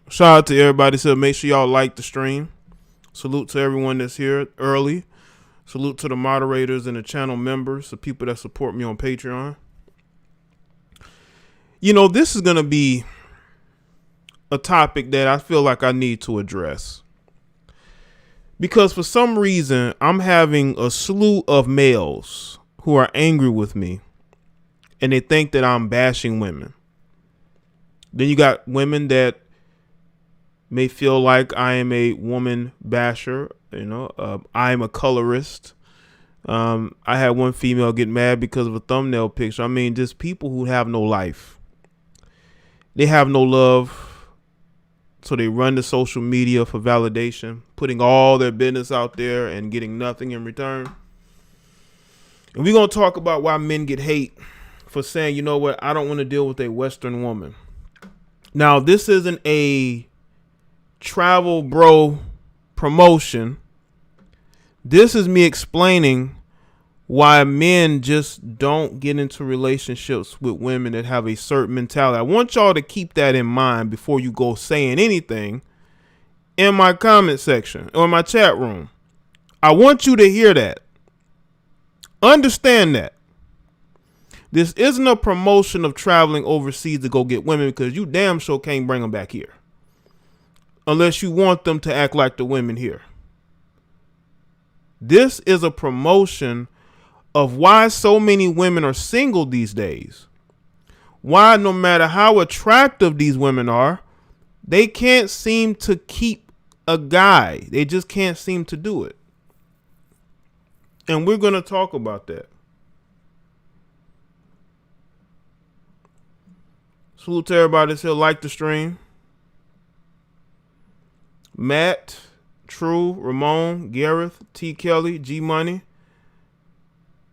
Shout out to everybody. So make sure y'all like the stream. Salute to everyone that's here early. Salute to the moderators and the channel members, the people that support me on Patreon. You know, this is going to be a topic that I feel like I need to address. Because for some reason, I'm having a slew of males who are angry with me. And they think that I'm bashing women. Then you got women that may feel like I am a woman basher. I am a colorist. I had one female get mad because of a thumbnail picture. I mean, just people who have no life. They have no love. So they run to social media for validation, putting all their business out there and getting nothing in return. And we're going to talk about why men get hate for saying, you know what, I don't want to deal with a Western woman. Now, this isn't a travel bro promotion. This is me explaining why men just don't get into relationships with women that have a certain mentality. I want y'all to keep that in mind before you go saying anything in my comment section or my chat room. I want you to hear that. Understand that. This isn't a promotion of traveling overseas to go get women, because you damn sure can't bring them back here. Unless you want them to act like the women here. This is a promotion of why so many women are single these days. Why, no matter how attractive these women are, they can't seem to keep a guy. They just can't seem to do it. And we're going to talk about that. Salute to everybody that's here. Like the stream. Matt, True, Ramon, Gareth, T. Kelly, G Money,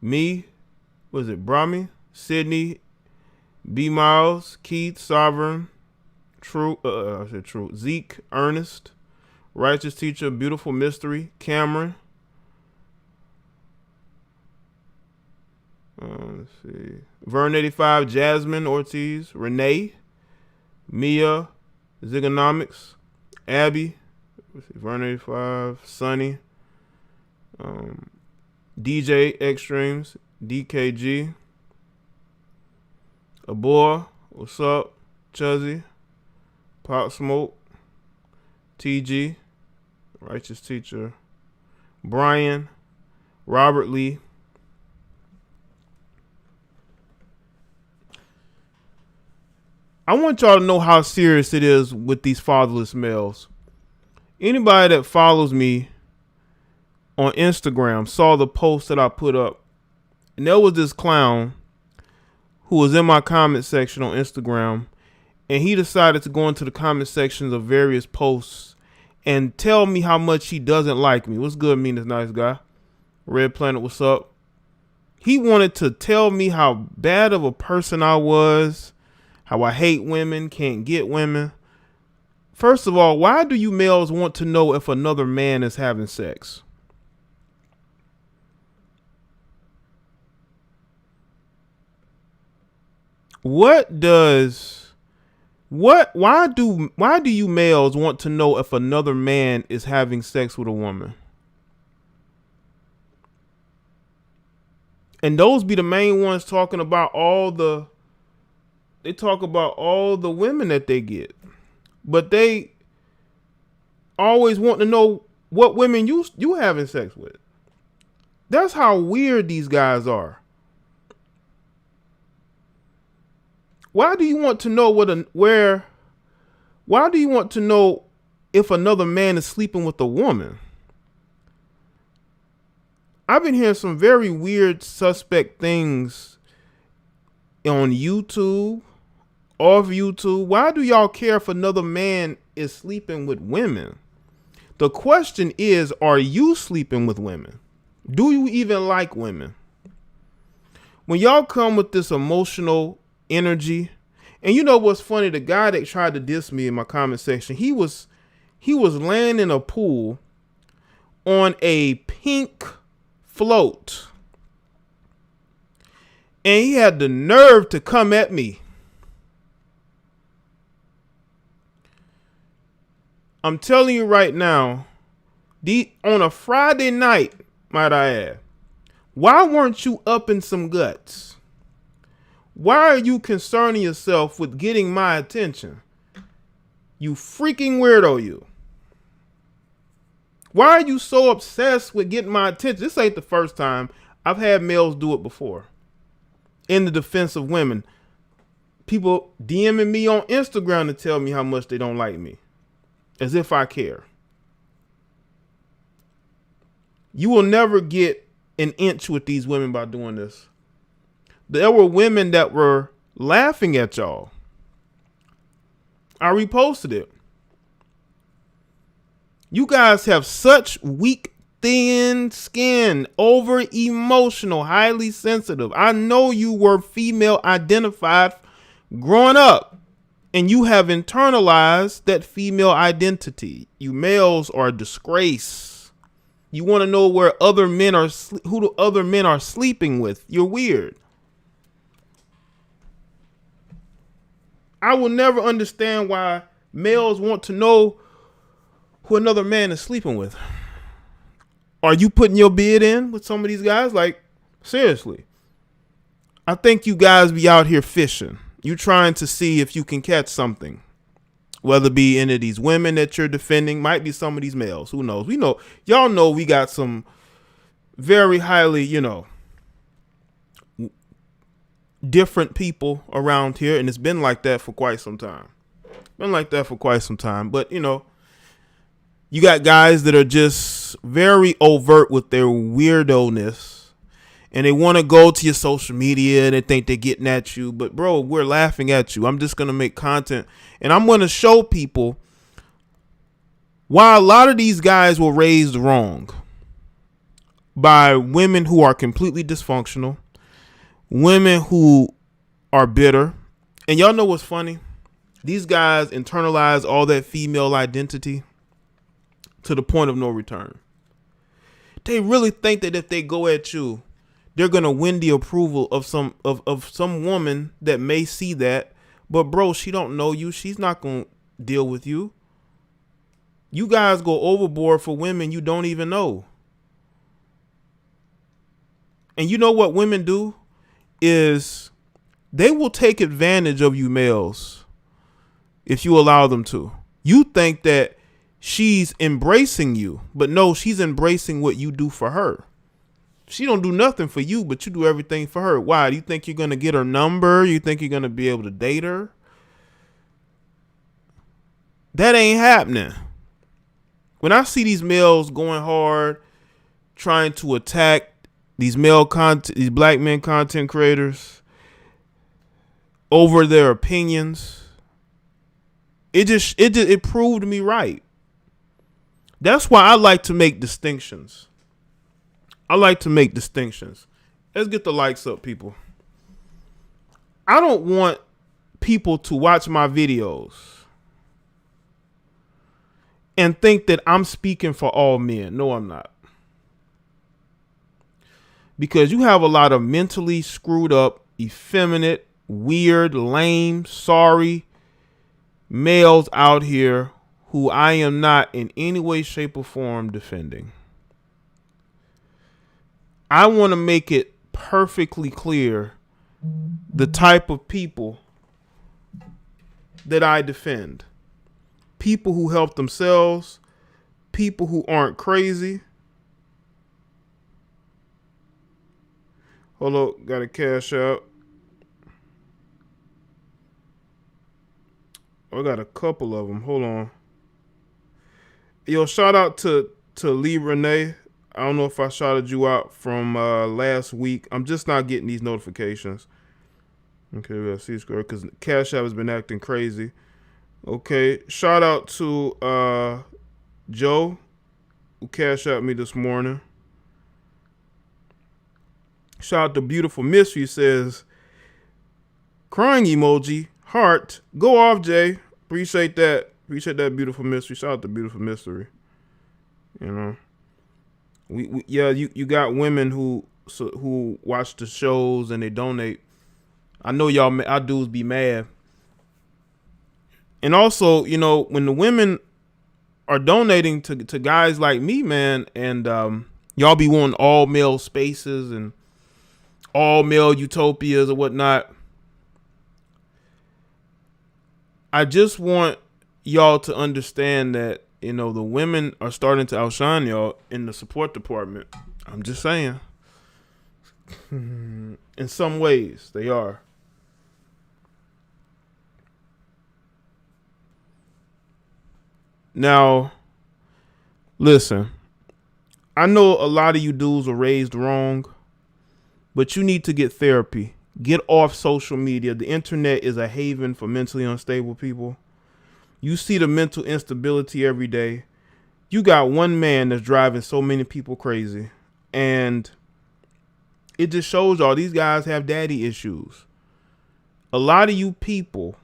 me, was it Brahmi, Sydney, B Miles, Keith, Sovereign, True, I said True, Zeke, Ernest, Righteous Teacher, Beautiful Mystery, Cameron. Let's see. Vern 85, Jasmine Ortiz, Renee, Mia, Zigonomics, Abby, Vern 85, Sunny, DJ Extremes, DKG, Abor, what's up? Chuzzy, Pop Smoke, TG, Righteous Teacher, Brian, Robert Lee. I want y'all to know how serious it is with these fatherless males. Anybody that follows me on Instagram saw the post that I put up. And there was this clown who was in my comment section on Instagram. And he decided to go into the comment sections of various posts and tell me how much he doesn't like me. What's good, mean this nice guy? Red Planet, what's up? He wanted to tell me how bad of a person I was. How I hate women, can't get women. First of all, why do you males want to know if another man is having sex? Why do you males want to know if another man is having sex with a woman? And those be the main ones talking about they talk about all the women that they get. But they always want to know what women you having sex with. That's how weird these guys are. Why do you want to know why do you want to know if another man is sleeping with a woman? I've been hearing some very weird suspect things on YouTube. Off YouTube. Why do y'all care if another man is sleeping with women? The question is, are you sleeping with women? Do you even like women? When y'all come with this emotional energy, and you know what's funny, the guy that tried to diss me in my comment section, he was laying in a pool on a pink float, and he had the nerve to come at me. I'm telling you right now, on a Friday night, might I add, why weren't you up in some guts? Why are you concerning yourself with getting my attention? You freaking weirdo, you. Why are you so obsessed with getting my attention? This ain't the first time. I've had males do it before. In the defense of women. People DMing me on Instagram to tell me how much they don't like me. As if I care. You will never get an inch with these women by doing this. There were women that were laughing at y'all. I reposted it. You guys have such weak, thin skin, over emotional, highly sensitive. I know you were female identified growing up, and you have internalized that female identity. You males are a disgrace. You want to know where other men are, who the other men are sleeping with. You're weird. I will never understand why males want to know who another man is sleeping with. Are you putting your bid in with some of these guys? Like, seriously. I think you guys be out here fishing. You trying to see if you can catch something. Whether it be any of these women that you're defending, might be some of these males. Who knows? We know, y'all know we got some very highly, different people around here, and it's been like that for quite some time. But, you got guys that are just very overt with their weirdo-ness, and they want to go to your social media and they think they're getting at you. But, bro, we're laughing at you. I'm just going to make content, and I'm going to show people why a lot of these guys were raised wrong by women who are completely dysfunctional, women who are bitter. And y'all know what's funny? These guys internalize all that female identity to the point of no return. They really think that if they go at you, they're going to win the approval of some woman that may see that. But bro, she don't know you. She's not going to deal with you. You guys go overboard for women you don't even know. And you know what women do is they will take advantage of you males if you allow them to. You think that she's embracing you, but no, she's embracing what you do for her. She don't do nothing for you, but you do everything for her. Why? Do you think you're going to get her number? You think you're going to be able to date her? That ain't happening. When I see these males going hard, trying to attack these these black men content creators over their opinions, it proved me right. That's why I like to make distinctions. Let's get the likes up, people. I don't want people to watch my videos and think that I'm speaking for all men. No, I'm not. Because you have a lot of mentally screwed up, effeminate, weird, lame, sorry males out here who I am not in any way, shape, or form defending. I want to make it perfectly clear the type of people that I defend. People who help themselves, people who aren't crazy. Hold up, got to cash out. I got a couple of them. Hold on. Yo, shout out to Lee Renee. I don't know if I shouted you out from last week. I'm just not getting these notifications. Okay, we got C square because Cash App has been acting crazy. Okay, shout out to Joe, who cashed out me this morning. Shout out to Beautiful Mystery, says, crying emoji, heart, go off, Jay. Appreciate that. Appreciate that, Beautiful Mystery. Shout out to Beautiful Mystery. You got women who watch the shows and they donate. I know our dudes be mad. And also, when the women are donating to guys like me, man, and y'all be wanting all male spaces and all male utopias or whatnot. I just want y'all to understand that, you know, the women are starting to outshine y'all in the support department. I'm just saying. In some ways, they are. Now, listen, I know a lot of you dudes are raised wrong, but you need to get therapy. Get off social media. The internet is a haven for mentally unstable people. You see the mental instability every day. You got one man that's driving so many people crazy. And it just shows y'all these guys have daddy issues. A lot of you people,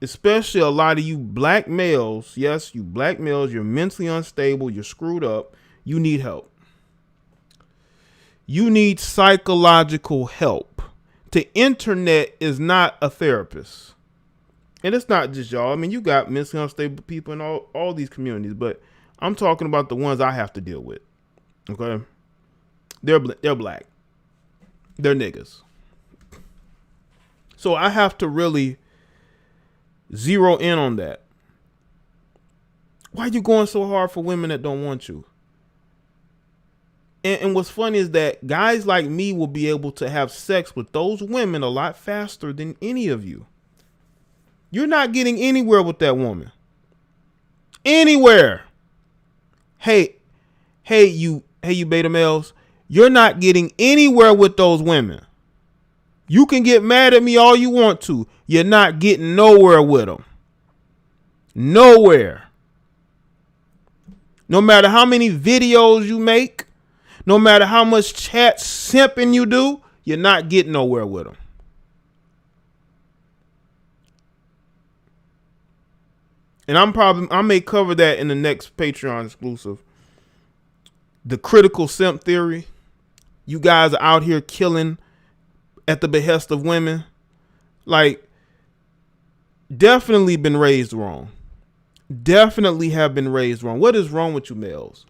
especially a lot of you black males, yes, you black males, you're mentally unstable, you're screwed up, you need help. You need psychological help. The internet is not a therapist. And it's not just y'all. I mean, you got mentally unstable people in all these communities, but I'm talking about the ones I have to deal with. Okay? They're black. They're niggas. So I have to really zero in on that. Why are you going so hard for women that don't want you? And what's funny is that guys like me will be able to have sex with those women a lot faster than any of you. You're not getting anywhere with that woman. Anywhere. Hey, you beta males, you're not getting anywhere with those women. You can get mad at me all you want to. You're not getting nowhere with them. Nowhere. No matter how many videos you make, no matter how much chat simping you do, you're not getting nowhere with them. And I may cover that in the next Patreon exclusive. The critical simp theory. You guys are out here killing at the behest of women. Like, definitely been raised wrong. Definitely have been raised wrong. What is wrong with you males?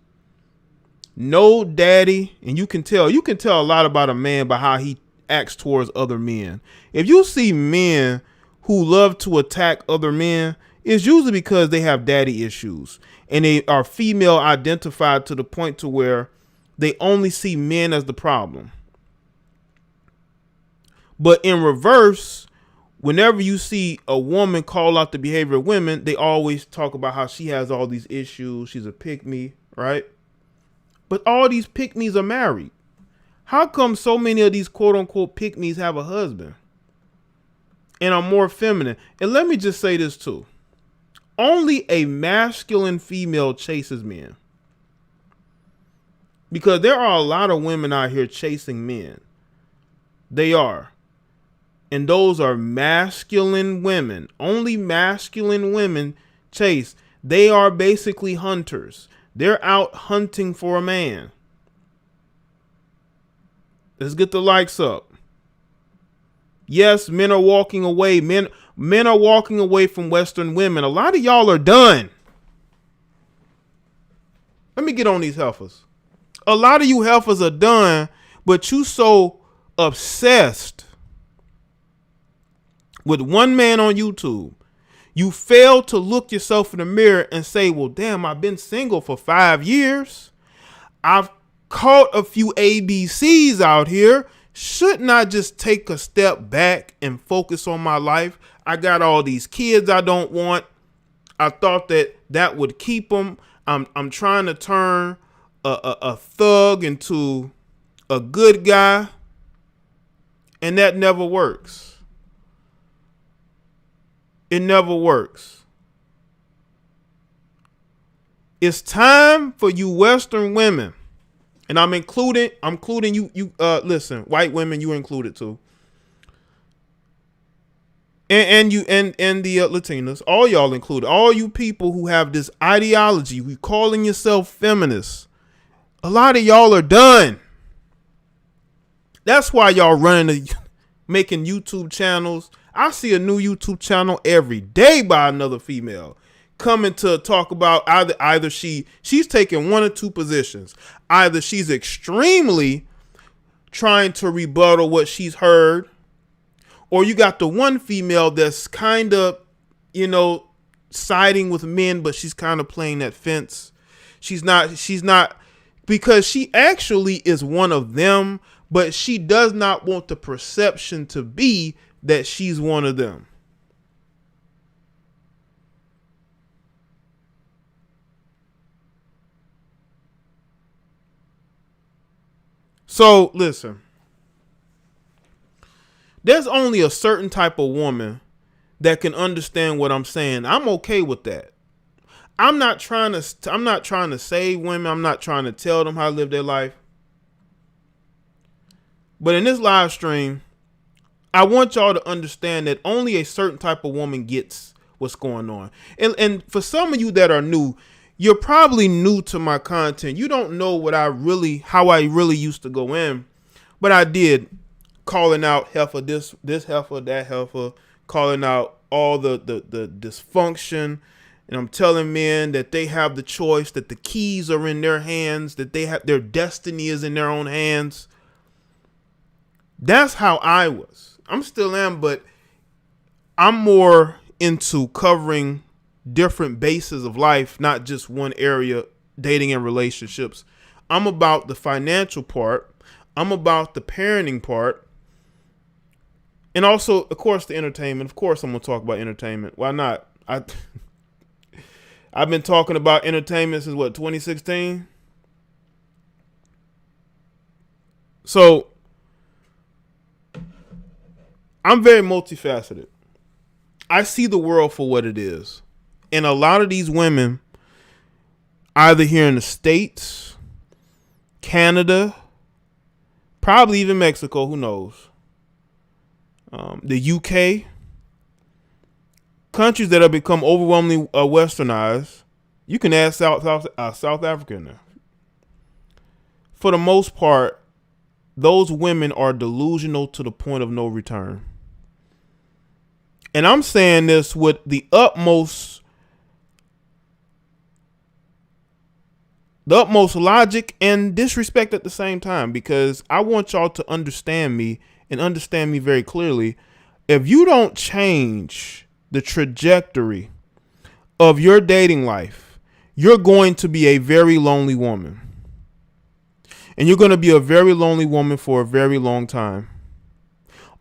No daddy, and you can tell a lot about a man by how he acts towards other men. If you see men who love to attack other men, it's usually because they have daddy issues and they are female identified to the point to where they only see men as the problem. But in reverse, whenever you see a woman call out the behavior of women, they always talk about how she has all these issues. She's a pick-me, right? But all these pick-me's are married. How come so many of these quote-unquote pick-me's have a husband and are more feminine? And let me just say this too. Only a masculine female chases men. Because there are a lot of women out here chasing men. They are. And those are masculine women. Only masculine women chase. They are basically hunters. They're out hunting for a man. Let's get the likes up. Yes, men are walking away. Men are walking away from Western women. A lot of y'all are done. Let me get on these heifers. A lot of you heifers are done, but you so obsessed with one man on YouTube. You fail to look yourself in the mirror and say, well, damn, I've been single for 5 years. I've caught a few ABCs out here. Shouldn't I just take a step back and focus on my life? I got all these kids I don't want. I thought that would keep them. I'm trying to turn a thug into a good guy. And that never works. It never works. It's time for you Western women, and I'm including you. Listen, white women, you included too, and the Latinas, all y'all included, all you people who have this ideology, we calling yourself feminists. A lot of y'all are done. That's why y'all making YouTube channels. I see a new YouTube channel every day by another female. coming to talk about either she's taking one or two positions. Either she's extremely trying to rebuttal what she's heard, or you got the one female that's kind of, siding with men, but she's kind of playing that fence. She's not, because she actually is one of them, but she does not want the perception to be that she's one of them. So listen, there's only a certain type of woman that can understand what I'm saying. I'm okay with that. I'm not trying to save women. I'm not trying to tell them how to live their life. But in this live stream, I want y'all to understand that only a certain type of woman gets what's going on. And for some of you that are new, you're probably new to my content. You don't know how I really used to go in. But I did, calling out heifer, this heifer, that heifer, calling out all the dysfunction. And I'm telling men that they have the choice, that the keys are in their hands, that they have their destiny is in their own hands. That's how I was. I'm still am, but I'm more into covering different bases of life, not just one area, dating and relationships. I'm about the financial part. I'm about the parenting part. And also, of course, the entertainment. Of course, I'm going to talk about entertainment. Why not? I've been talking about entertainment since 2016? So I'm very multifaceted. I see the world for what it is. And a lot of these women, either here in the States, Canada, probably even Mexico, who knows, the UK, countries that have become overwhelmingly westernized. You can add South Africa in there. For the most part, those women are delusional to the point of no return. And I'm saying this with the utmost logic and disrespect at the same time, because I want y'all to understand me and understand me very clearly. If you don't change the trajectory of your dating life, you're going to be a very lonely woman. And you're going to be a very lonely woman for a very long time.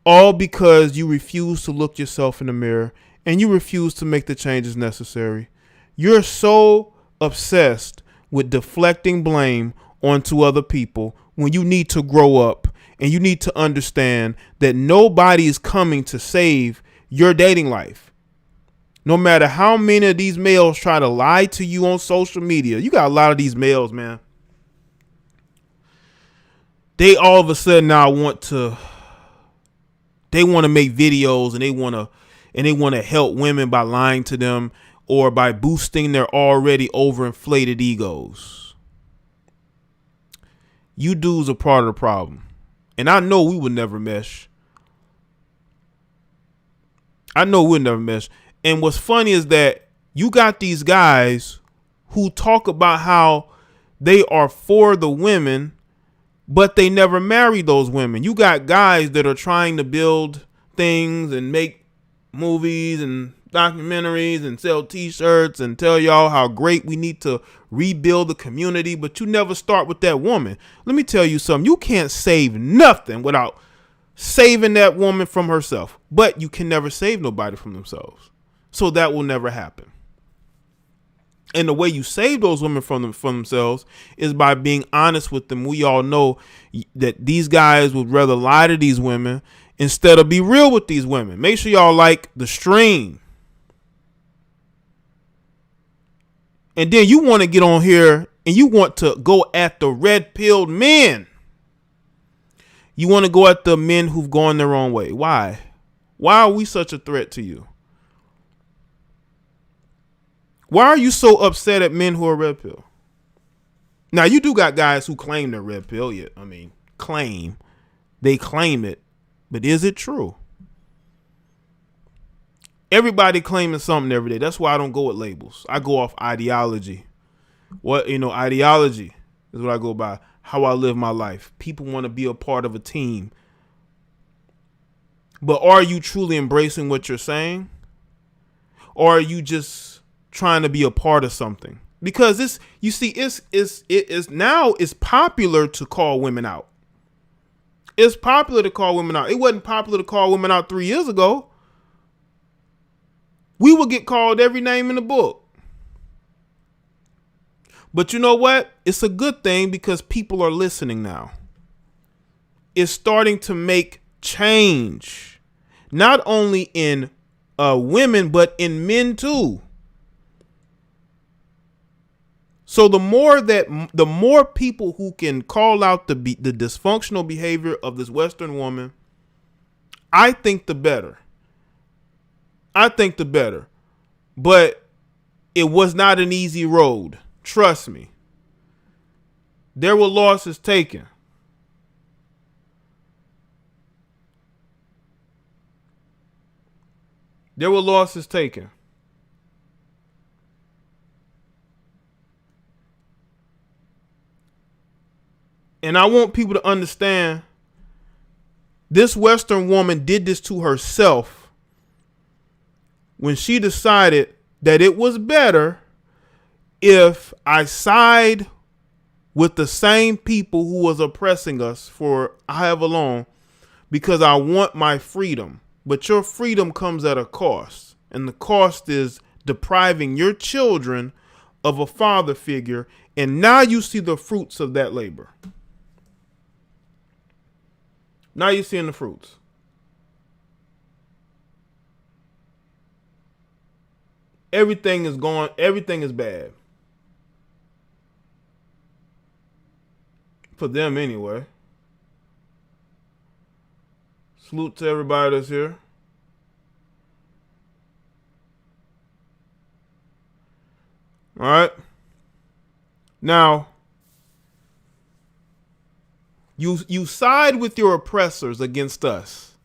All because you refuse to look yourself in the mirror and you refuse to make the changes necessary. You're so obsessed with deflecting blame onto other people when you need to grow up and you need to understand that nobody is coming to save your dating life. No matter how many of these males try to lie to you on social media, you got a lot of these males, man. They all of a sudden now want to make videos and they want to help women by lying to them or by boosting their already overinflated egos. You dudes are part of the problem. And I know we would never mesh. And what's funny is that you got these guys who talk about how they are for the women, but they never marry those women. You got guys that are trying to build things and make movies and documentaries and sell t-shirts and tell y'all how great we need to rebuild the community, but you never start with that woman. Let me tell you something. You can't save nothing without saving that woman from herself, but you can never save nobody from themselves. So that will never happen. And the way you save those women from themselves is by being honest with them. We all know that these guys would rather lie to these women instead of be real with these women. Make sure y'all like the stream. And then you want to get on here and you want to go at the red-pilled men. You want to go at the men who've gone their own way. Why? Why are we such a threat to you? Why are you so upset at men who are red pill? Now, you do got guys who claim they're red pill. Yet, I mean, claim. They claim it. But is it true? Everybody claiming something every day. That's why I don't go with labels. I go off ideology. Ideology is what I go by. How I live my life. People want to be a part of a team. But are you truly embracing what you're saying? Or are you just trying to be a part of something? Because it's popular to call women out. It's popular to call women out. It wasn't popular to call women out 3 years ago. We would get called every name in the book. But you know what? It's a good thing because people are listening now. It's starting to make change, not only in women, but in men too. So the more people who can call out the dysfunctional behavior of this Western woman, I think the better. But it was not an easy road. Trust me. There were losses taken. And I want people to understand this Western woman did this to herself when she decided that it was better if I side with the same people who was oppressing us for however long because I want my freedom. But your freedom comes at a cost. And the cost is depriving your children of a father figure. And now you see the fruits of that labor. Now you're seeing the fruits. Everything is gone. Everything is bad. For them anyway. Salute to everybody that's here. All right. Now, you side with your oppressors against us.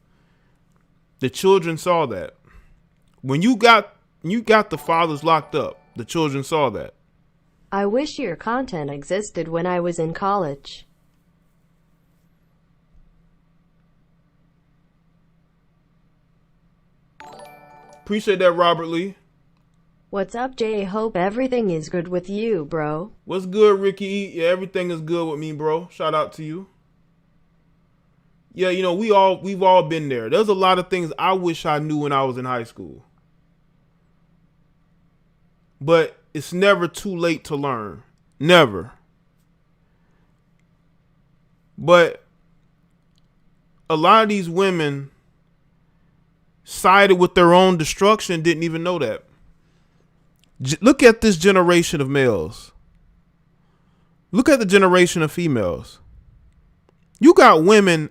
The children saw that. When you got the fathers locked up, the children saw that. I wish your content existed when I was in college. Appreciate that, Robert Lee. What's up, Jaye? Hope everything is good with you, bro. What's good, Ricky E? Yeah, everything is good with me, bro. Shout out to you. Yeah, we've all been there. There's a lot of things I wish I knew when I was in high school. But it's never too late to learn. Never. But a lot of these women sided with their own destruction, didn't even know that. Look at this generation of males. Look at the generation of females. You got women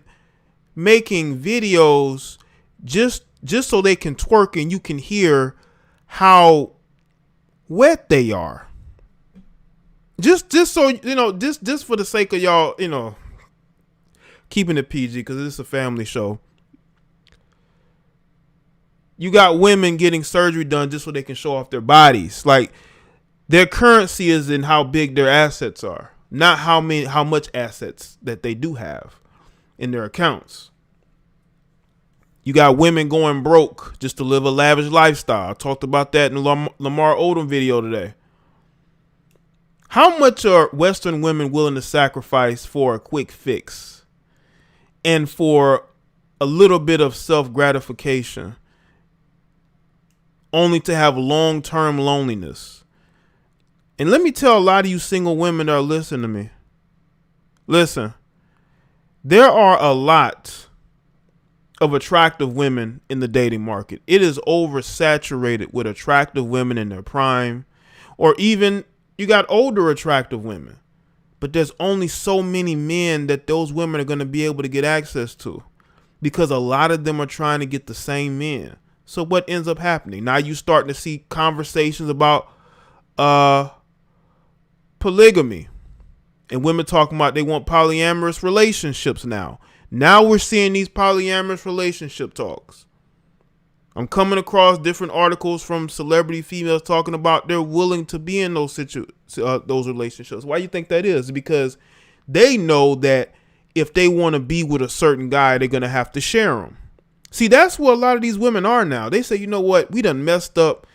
making videos just so they can twerk and you can hear how wet they are. Just so just for the sake of y'all, keeping it PG because this is a family show. You got women getting surgery done just so they can show off their bodies. Like their currency is in how big their assets are, not how much assets that they do have in their accounts. You got women going broke just to live a lavish lifestyle. I talked about that in the Lamar Odom video today. How much are Western women willing to sacrifice for a quick fix and for a little bit of self-gratification only to have long-term loneliness? And let me tell a lot of you single women that are listening to me. Listen, there are a lot of attractive women in the dating market. It is oversaturated with attractive women in their prime, or even you got older attractive women. But there's only so many men that those women are going to be able to get access to because a lot of them are trying to get the same men. So what ends up happening? Now you starting to see conversations about polygamy and women talking about they want polyamorous relationships now. Now we're seeing these polyamorous relationship talks. I'm coming across different articles from celebrity females talking about they're willing to be in those those relationships. Why you think that is? Because they know that if they want to be with a certain guy, they're going to have to share him. See, that's what a lot of these women are now. They say, you know what? We done messed up.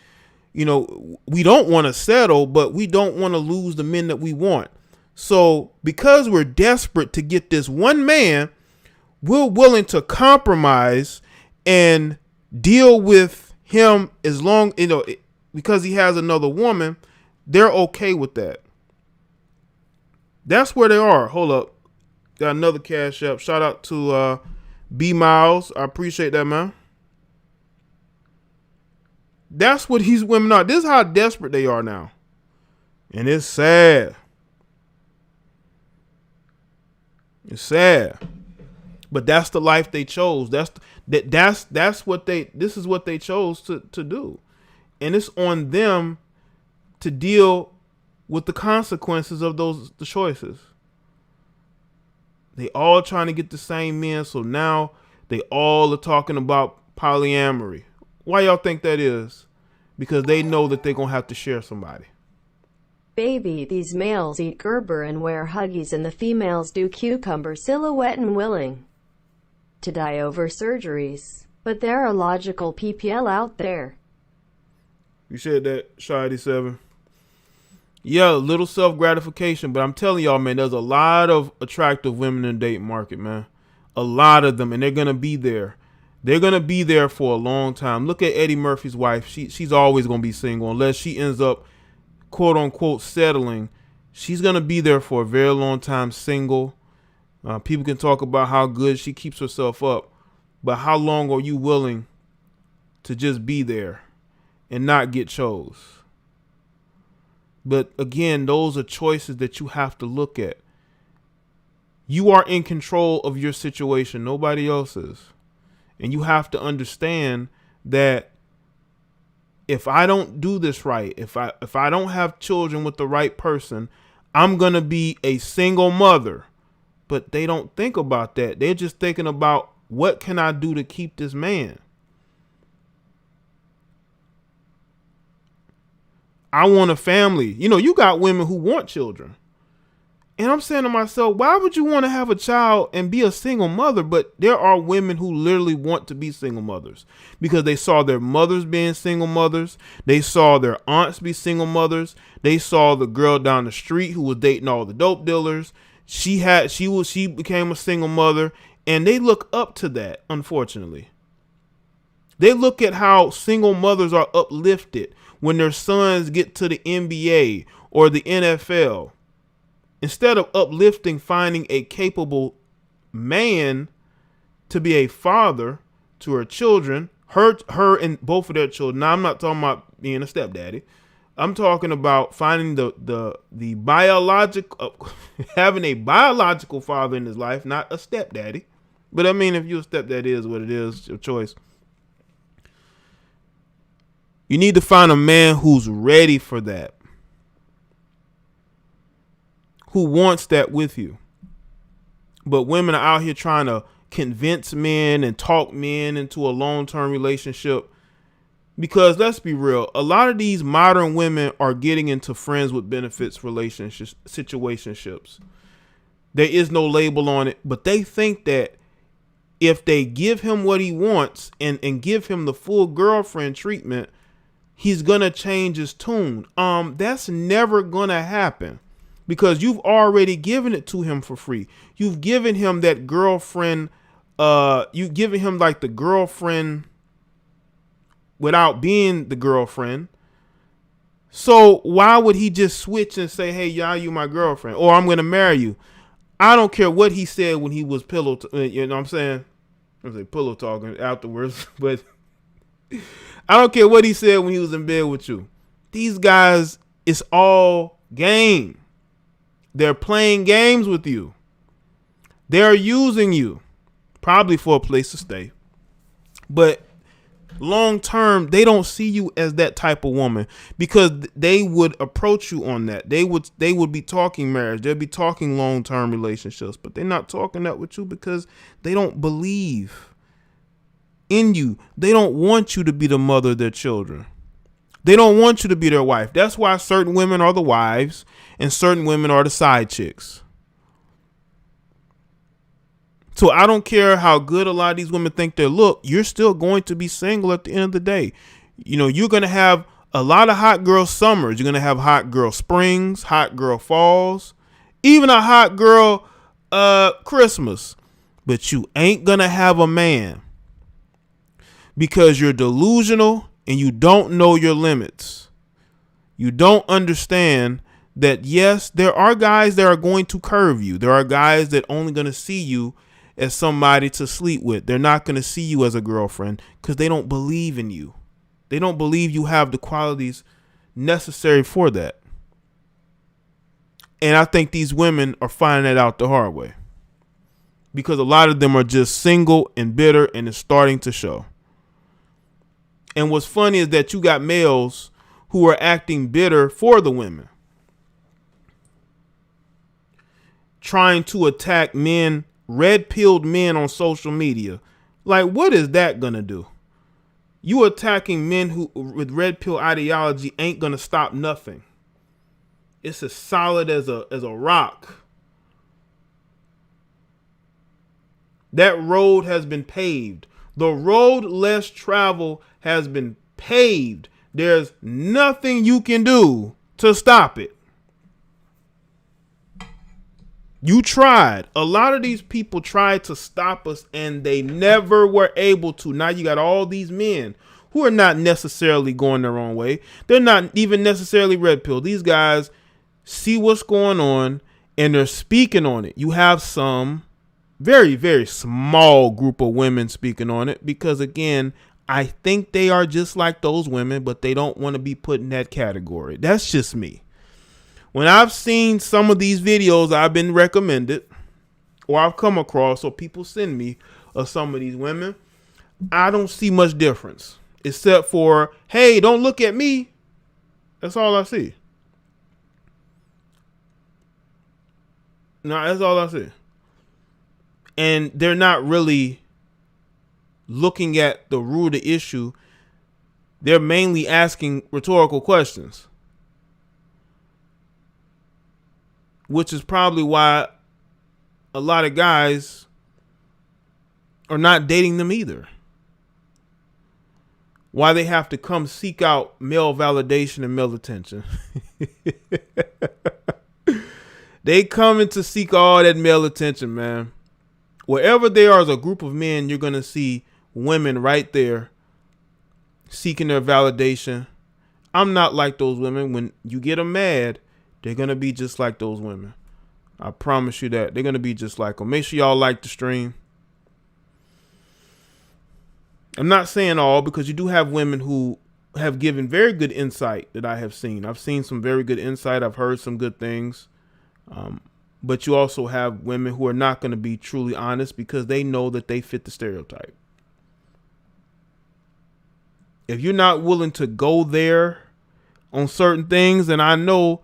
You know, we don't want to settle, but we don't want to lose the men that we want. So because we're desperate to get this one man, we're willing to compromise and deal with him as long, you know, because he has another woman. They're okay with that. That's where they are. Hold up. Got another cash app. Shout out to B Miles. I appreciate that, man. That's what these women are. This is how desperate they are now. And it's sad. It's sad. But that's the life they chose. This is what they chose to do. And it's on them to deal with the consequences of the choices. They all trying to get the same men, so now they all are talking about polyamory. Why y'all think that is? Because they know that they're going to have to share somebody. Baby, these males eat Gerber and wear Huggies and the females do cucumber silhouette and willing to die over surgeries. But there are logical PPL out there. You said that, Shy87. Yeah, a little self-gratification, but I'm telling y'all, man, there's a lot of attractive women in the dating market, man. A lot of them, and they're going to be there. They're going to be there for a long time. Look at Eddie Murphy's wife. She's always going to be single unless she ends up, quote unquote, settling. She's going to be there for a very long time single. People can talk about how good she keeps herself up, but how long are you willing to just be there and not get chose? But again, those are choices that you have to look at. You are in control of your situation. Nobody else is. And you have to understand that if I don't do this right, if I don't have children with the right person, I'm going to be a single mother. But they don't think about that. They're just thinking about, what can I do to keep this man? I want a family. You know, you got women who want children. And I'm saying to myself, why would you want to have a child and be a single mother? But there are women who literally want to be single mothers because they saw their mothers being single mothers. They saw their aunts be single mothers. They saw the girl down the street who was dating all the dope dealers. She became a single mother, and they look up to that. Unfortunately, they look at how single mothers are uplifted when their sons get to the NBA or the NFL. Instead of uplifting, finding a capable man to be a father to her children, her and both of their children. Now, I'm not talking about being a stepdaddy. I'm talking about finding the biological, having a biological father in his life, not a stepdaddy. But I mean, if you're a stepdaddy, is what it is, your choice. You need to find a man who's ready for that, who wants that with you. But women are out here trying to convince men and talk men into a long-term relationship. Because let's be real, a lot of these modern women are getting into friends with benefits relationships, situationships. There is no label on it, but they think that if they give him what he wants and give him the full girlfriend treatment, he's going to change his tune. That's never going to happen because you've already given it to him for free. You've given him that girlfriend. You've given him like the girlfriend without being the girlfriend. So why would he just switch and say, hey, y'all, you my girlfriend, or I'm going to marry you? I don't care what he said when he was you know what I'm saying? I was like pillow talking afterwards, but I don't care what he said when he was in bed with you. These guys, it's all game. They're playing games with you. They're using you, probably for a place to stay. But long term, they don't see you as that type of woman because they would approach you on that. They would be talking marriage. They'd be talking long term relationships, but they're not talking that with you because they don't believe in you. They don't want you to be the mother of their children. They don't want you to be their wife. That's why certain women are the wives and certain women are the side chicks. So I don't care how good a lot of these women think they look. You're still going to be single at the end of the day. You know, you're going to have a lot of hot girl summers. You're going to have hot girl springs, hot girl falls, even a hot girl Christmas. But you ain't going to have a man because you're delusional and you don't know your limits. You don't understand that, yes, there are guys that are going to curve you. There are guys that only going to see you as somebody to sleep with. They're not going to see you as a girlfriend because they don't believe in you. They don't believe you have the qualities necessary for that. And I think these women are finding that out the hard way because a lot of them are just single and bitter, and it's starting to show. And what's funny is that you got males who are acting bitter for the women, trying to attack men, red-pilled men on social media. Like, what is that gonna do? You attacking men who with red pill ideology ain't gonna stop nothing. It's as solid as a rock. That road has been paved. The road less traveled has been paved. There's nothing you can do to stop it. You tried. A lot of these people tried to stop us and they never were able to. Now you got all these men who are not necessarily going their own way. They're not even necessarily red pill. These guys see what's going on and they're speaking on it. You have some very, very small group of women speaking on it because, again, I think they are just like those women, but they don't want to be put in that category. That's just me. When I've seen some of these videos I've been recommended or I've come across or people send me of some of these women, I don't see much difference except for, hey, don't look at me. That's all I see. No, that's all I see. And they're not really looking at the root of the issue. They're mainly asking rhetorical questions, which is probably why a lot of guys are not dating them either. Why they have to come seek out male validation and male attention. They coming to seek all that male attention, man. Wherever there is a group of men, you're going to see women right there seeking their validation. I'm not like those women. When you get them mad, they're going to be just like those women. I promise you that. They're going to be just like them. Make sure y'all like the stream. I'm not saying all, because you do have women who have given very good insight that I have seen. I've seen some very good insight. I've heard some good things. But you also have women who are not going to be truly honest because they know that they fit the stereotype. If you're not willing to go there on certain things, then I know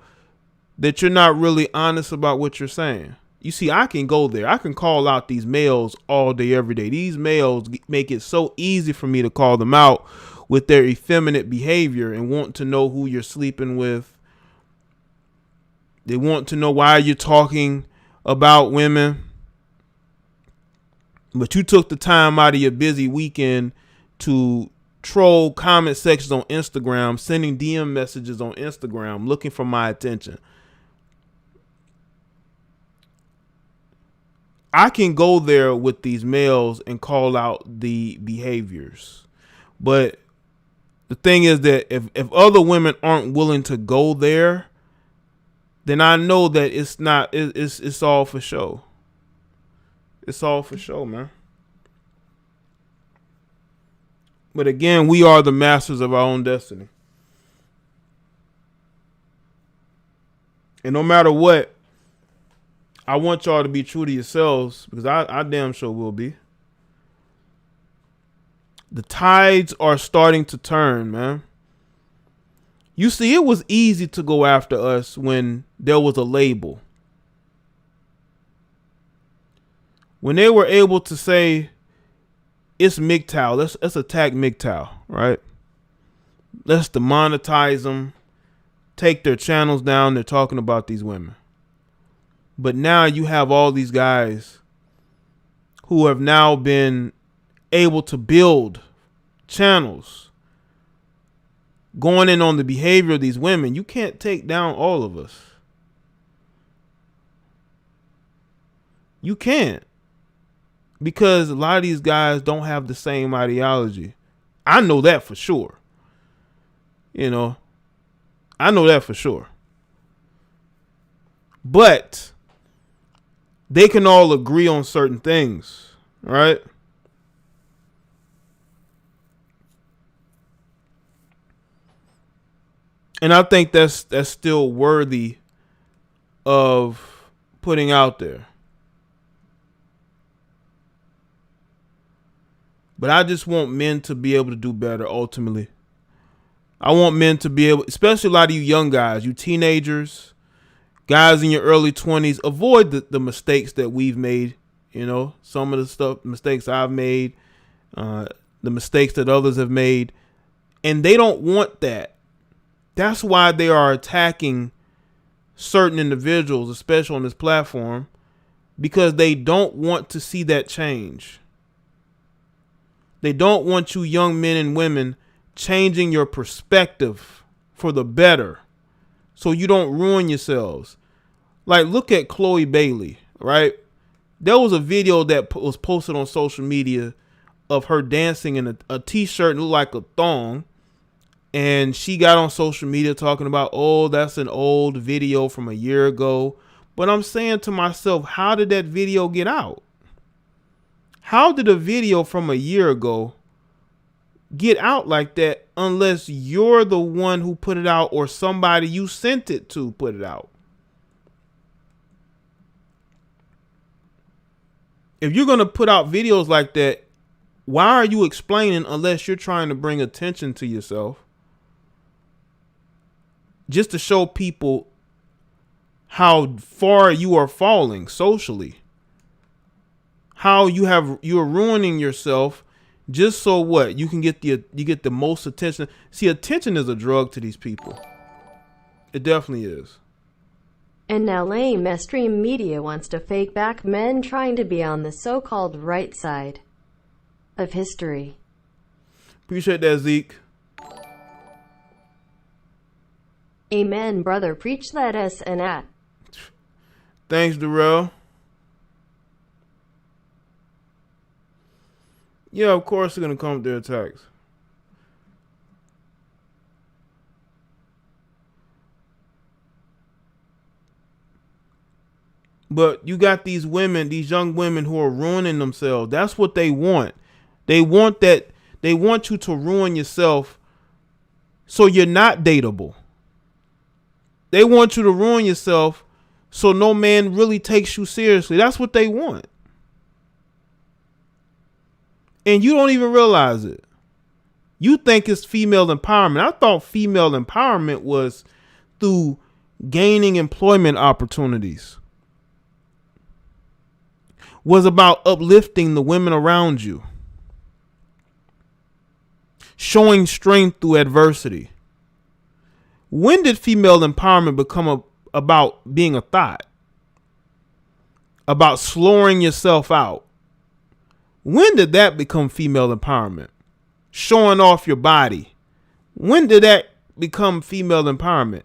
that you're not really honest about what you're saying. You see, I can go there. I can call out these males all day, every day. These males make it so easy for me to call them out with their effeminate behavior and want to know who you're sleeping with. They want to know why you're talking about women. But you took the time out of your busy weekend to troll comment sections on Instagram, sending DM messages on Instagram, looking for my attention. I can go there with these males and call out the behaviors. But the thing is that if other women aren't willing to go there, then I know that it's all for show. It's all for show, man. But again, we are the masters of our own destiny. And no matter what, I want y'all to be true to yourselves, because I damn sure will be. The tides are starting to turn, man. You see, it was easy to go after us when there was a label. When they were able to say, it's MGTOW. Let's attack MGTOW, right? Let's demonetize them, take their channels down. They're talking about these women. But now you have all these guys who have now been able to build channels going in on the behavior of these women. You can't take down all of us. You can't. Because a lot of these guys don't have the same ideology. I know that for sure. You know, I know that for sure. But they can all agree on certain things, right? And I think that's still worthy of putting out there. But I just want men to be able to do better ultimately. I want men to be able, especially a lot of you young guys, you teenagers, guys in your early 20s, avoid the mistakes that we've made. You know, some of the mistakes I've made, the mistakes that others have made. And they don't want that. That's why they are attacking certain individuals, especially on this platform, because they don't want to see that change. They don't want you young men and women changing your perspective for the better so you don't ruin yourselves. Like, look at Chloe Bailey, right? There was a video that was posted on social media of her dancing in a t-shirt that looked like a thong. And she got on social media talking about, oh, that's an old video from a year ago. But I'm saying to myself, how did that video get out? How did a video from a year ago get out like that unless you're the one who put it out or somebody you sent it to put it out? If you're going to put out videos like that, why are you explaining unless you're trying to bring attention to yourself? Just to show people how far you are falling socially. How you're ruining yourself just so what? You can get the most attention. See, attention is a drug to these people. It definitely is. And now lame mainstream media wants to fake back men trying to be on the so-called right side of history. Appreciate that, Zeke. Amen, brother. Preach that S and at. Thanks, Darrell. Yeah, of course they're going to come with their attacks. But you got these women, these young women who are ruining themselves. That's what they want. They want that. They want you to ruin yourself so you're not dateable. They want you to ruin yourself so no man really takes you seriously. That's what they want. And you don't even realize it. You think it's female empowerment. I thought female empowerment was through gaining employment opportunities. Was about uplifting the women around you. Showing strength through adversity. When did female empowerment become about being a thought? About slowing yourself out? When did that become female empowerment? Showing off your body. When did that become female empowerment?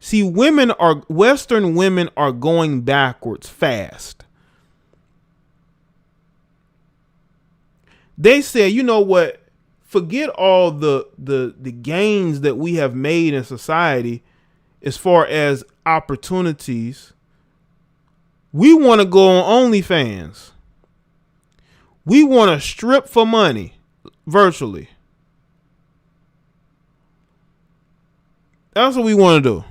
See, Western women are going backwards fast. They say, you know what? Forget all the gains that we have made in society as far as opportunities. We want to go on OnlyFans. We want to strip for money virtually. That's what we want to do.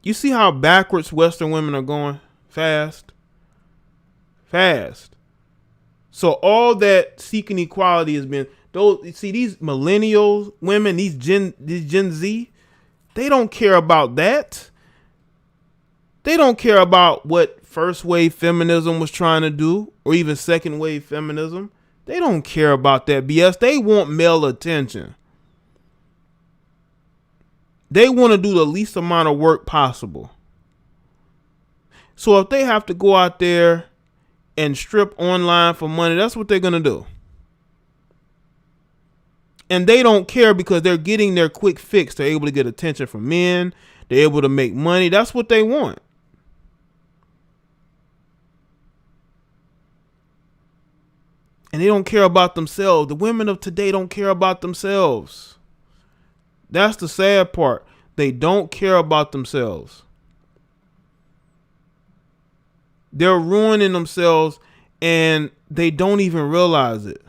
You see how backwards Western women are going? Fast. So all that seeking equality has been those. See, these millennials women, these Gen Z, they don't care about that. They don't care about what first wave feminism was trying to do, or even second wave feminism. They don't care about that BS. They want male attention. They want to do the least amount of work possible. So if they have to go out there and strip online for money, that's what they're going to do. And they don't care because they're getting their quick fix. They're able to get attention from men. They're able to make money. That's what they want. And they don't care about themselves. The women of today don't care about themselves. That's the sad part. They don't care about themselves. They're ruining themselves and they don't even realize it.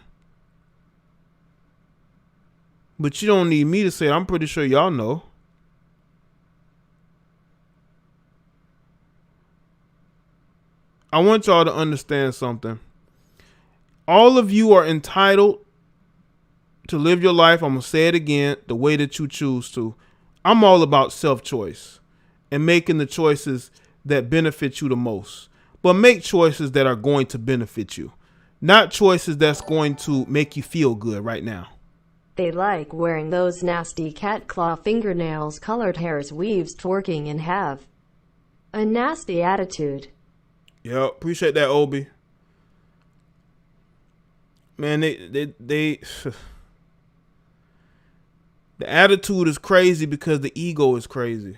But you don't need me to say it. I'm pretty sure y'all know. I want y'all to understand something. All of you are entitled to live your life. I'm going to say it again, the way that you choose to. I'm all about self-choice and making the choices that benefit you the most. But make choices that are going to benefit you. Not choices that's going to make you feel good right now. They like wearing those nasty cat claw fingernails, colored hairs, weaves, twerking, and have a nasty attitude. Yeah, appreciate that, Obi. Man, they the attitude is crazy because the ego is crazy.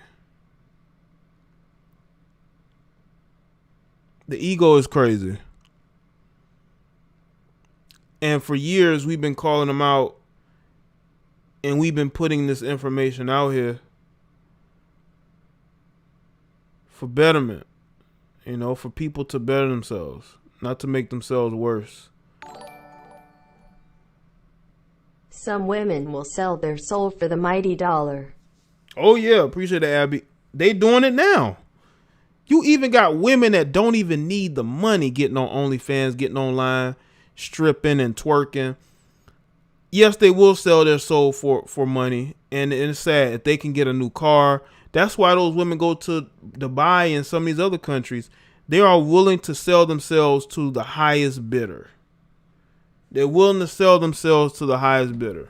The ego is crazy. And for years, we've been calling them out and we've been putting this information out here for betterment, you know, for people to better themselves, not to make themselves worse. Some women will sell their soul for the mighty dollar. Oh, yeah. Appreciate that, Abby. They doing it now. You even got women that don't even need the money getting on OnlyFans, getting online, stripping and twerking. Yes, they will sell their soul for money. And it's sad if they can get a new car. That's why those women go to Dubai and some of these other countries. They are willing to sell themselves to the highest bidder. They're willing to sell themselves to the highest bidder.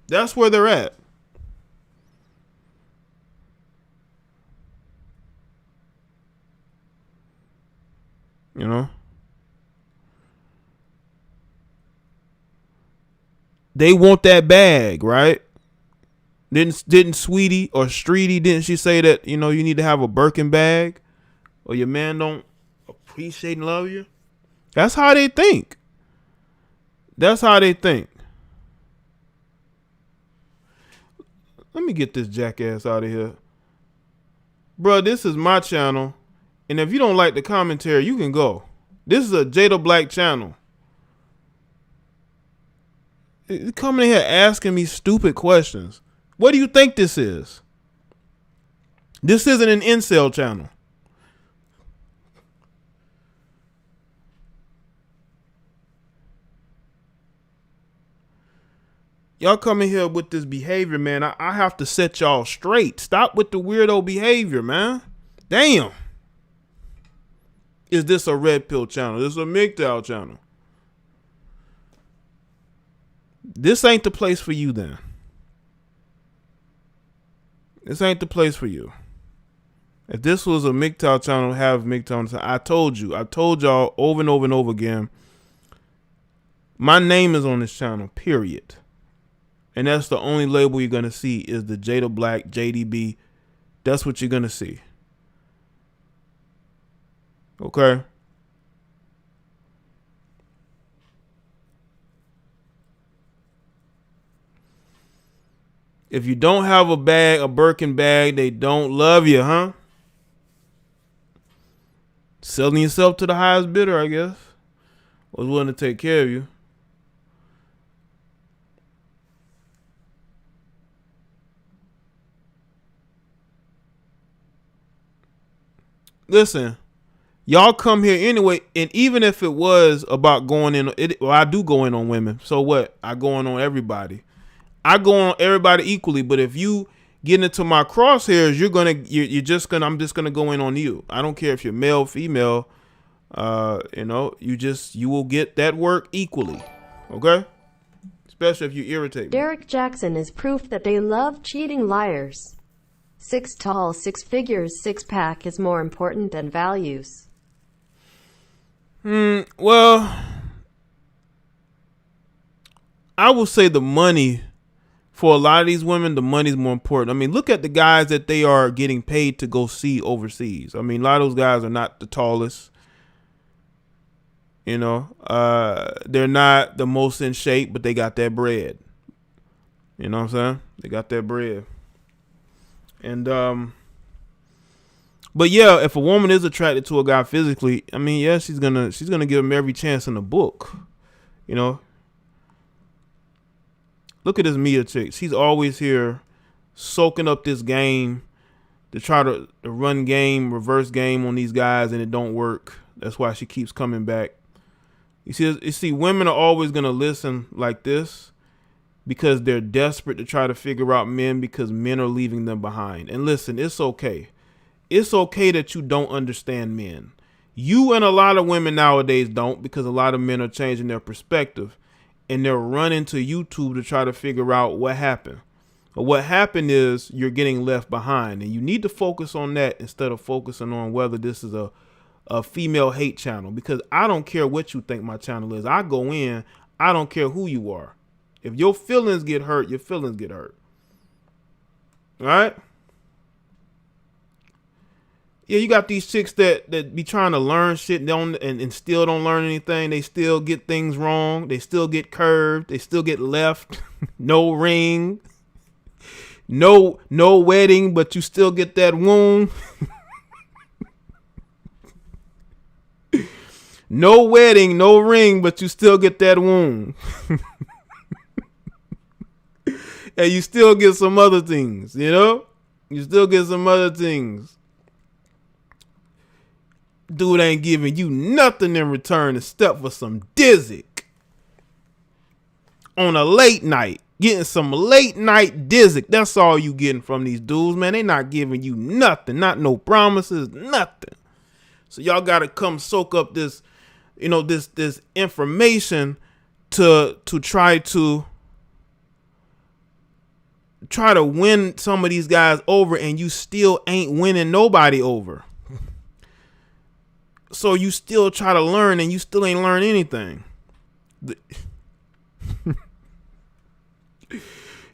That's where they're at. You know? They want that bag, right? Didn't Sweetie or Streety, didn't she say that, you know, you need to have a Birkin bag or your man don't appreciate and love you? That's how they think. That's how they think. Let me get this jackass out of here. Bro, this is my channel. And if you don't like the commentary, you can go. This is a Jada Black channel. You're coming in here asking me stupid questions. What do you think this is? This isn't an incel channel. Y'all come in here with this behavior, man. I have to set y'all straight. Stop with the weirdo behavior, man. Damn. Is this a red pill channel? This is a MGTOW channel. This ain't the place for you then. This ain't the place for you. If this was a MGTOW channel, have MGTOW. I told y'all over and over and over again. My name is on this channel, period. And that's the only label you're going to see is the Jada Black JDB. That's what you're going to see. Okay? If you don't have a bag, a Birkin bag, they don't love you, huh? Selling yourself to the highest bidder, I guess. Was willing to take care of you. Listen, y'all come here anyway, and even if it was about going in, well, I do go in on women. So what? I go in on everybody. I go on everybody equally, but if you getting into my crosshairs, I'm just gonna go in on you. I don't care if you're male, female. You will get that work equally. Okay? Especially if you irritate me. Derek Jackson is proof that they love cheating liars. 6 tall, 6 figures, 6-pack is more important than values. Well, I will say the money, for a lot of these women, the money's more important. I mean, look at the guys that they are getting paid to go see overseas. I mean, a lot of those guys are not the tallest. They're not the most in shape, but they got that bread. You know what I'm saying? They got that bread. And, but yeah, if a woman is attracted to a guy physically, I mean, yeah, she's gonna give him every chance in the book. Look at this Mia chick. She's always here soaking up this game to try to run game, reverse game on these guys, and it don't work. That's why she keeps coming back. You see, women are always going to listen like this because they're desperate to try to figure out men because men are leaving them behind. And listen, it's okay. It's okay that you don't understand men. You and a lot of women nowadays don't, because a lot of men are changing their perspective and they're running to YouTube to try to figure out what happened. But what happened is you're getting left behind, and you need to focus on that instead of focusing on whether this is a female hate channel, because I don't care what you think my channel is. I go in, I don't care who you are. If your feelings get hurt, your feelings get hurt. All right? Yeah, you got these chicks that be trying to learn shit and still don't learn anything. They still get things wrong. They still get curved. They still get left. No ring. No wedding, but you still get that wound. No wedding, no ring, but you still get that wound. And you still get some other things, You still get some other things. Dude ain't giving you nothing in return except for some Dizzic. On a late night. Getting some late night Dizzic. That's all you getting from these dudes, man. They not giving you nothing. Not no promises, nothing. So y'all got to come soak up this, this information to try to win some of these guys over, and you still ain't winning nobody over. So you still try to learn, and you still ain't learn anything.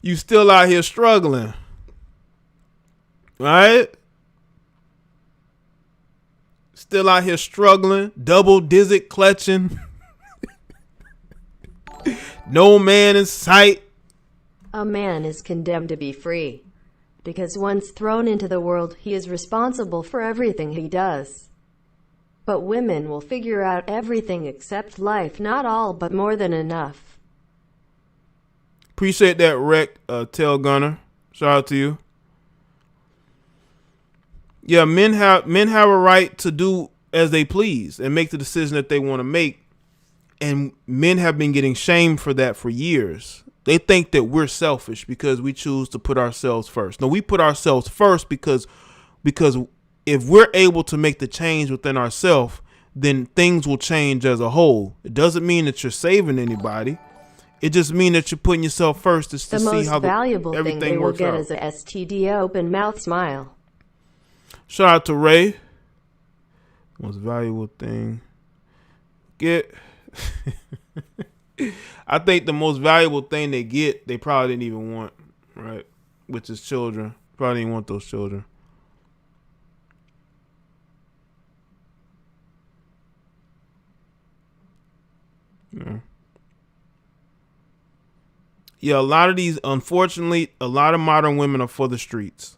You still out here struggling. Right? Still out here struggling, double Dizzic clutching. No man in sight. A man is condemned to be free, because once thrown into the world, he is responsible for everything he does. But women will figure out everything except life, not all, but more than enough. Appreciate that, Rec, Tail Gunner. Shout out to you. Yeah, men have a right to do as they please and make the decision that they want to make. And men have been getting shamed for that for years. They think that we're selfish because we choose to put ourselves first. No, we put ourselves first because if we're able to make the change within ourselves, then things will change as a whole. It doesn't mean that you're saving anybody. It just means that you're putting yourself first to see how the most valuable thing they will get is a STD open mouth smile. Shout out to Ray. Most valuable thing get. I think the most valuable thing they get, they probably didn't even want, right? Which is children. Probably didn't want those children. Yeah, a lot of these, unfortunately, a lot of modern women are for the streets.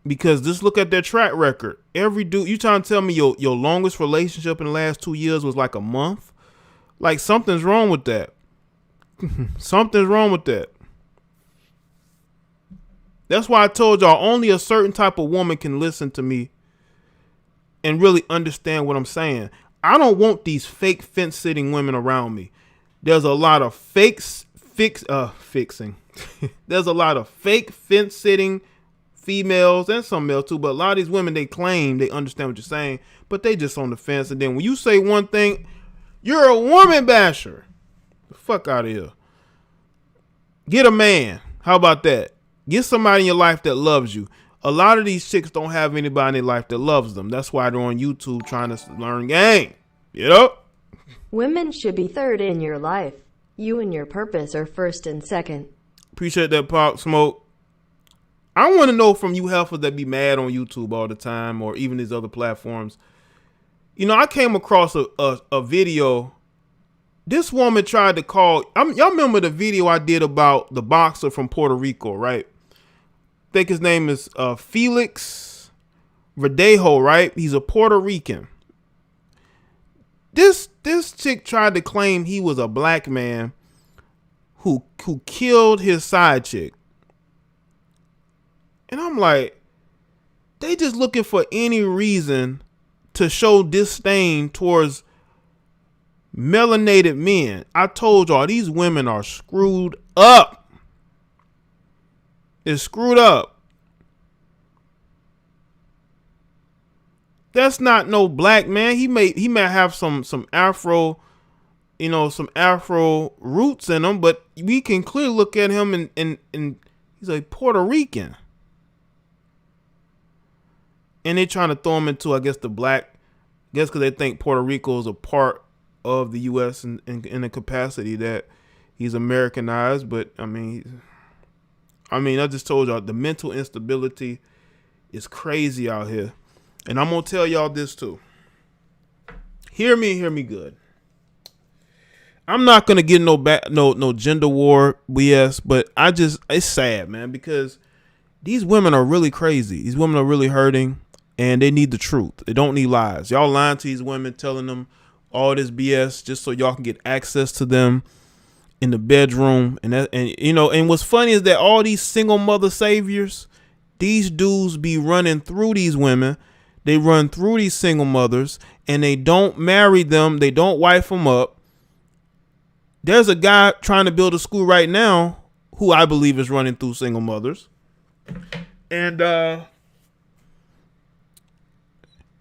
Because just look at their track record. Every dude, you trying to tell me your longest relationship in the last 2 years was like a month? Like, something's wrong with that. Something's wrong with that. That's why I told y'all only a certain type of woman can listen to me and really understand what I'm saying. I don't want these fake fence sitting women around me. there's a lot of fixing. There's a lot of fake fence sitting females and some males too, but a lot of these women, they claim they understand what you're saying, but they just on the fence. And then when you say one thing, you're a woman basher. The fuck out of here. Get a man. How about that? Get somebody in your life that loves you. A lot of these chicks don't have anybody in their life that loves them. That's why they're on YouTube trying to learn game. You know? Women should be third in your life. You and your purpose are first and second. Appreciate that, Pop Smoke. I want to know from you heifers that be mad on YouTube all the time or even these other platforms. You know, I came across a video. This woman tried to call. Y'all remember the video I did about the boxer from Puerto Rico, right? I think his name is Felix Verdejo, right? He's a Puerto Rican. This chick tried to claim he was a black man who killed his side chick. And I'm like, they just looking for any reason to show disdain towards melanated men. I told y'all, these women are screwed up. It's screwed up. That's not no black man. He may have some Afro, some Afro roots in him, but we can clearly look at him and he's a Puerto Rican. And they trying to throw him into, I guess, the black, I guess because they think Puerto Rico is a part of the U.S. in a capacity that he's Americanized. But, I mean, I just told y'all, the mental instability is crazy out here. And I'm going to tell y'all this, too. Hear me good. I'm not going to get no gender war BS, but it's sad, man, because these women are really crazy. These women are really hurting. And they need the truth. They don't need lies. Y'all lying to these women, telling them all this BS just so y'all can get access to them in the bedroom. And what's funny is that all these single mother saviors, these dudes be running through these women. They run through these single mothers and they don't marry them. They don't wife them up. There's a guy trying to build a school right now who I believe is running through single mothers. And,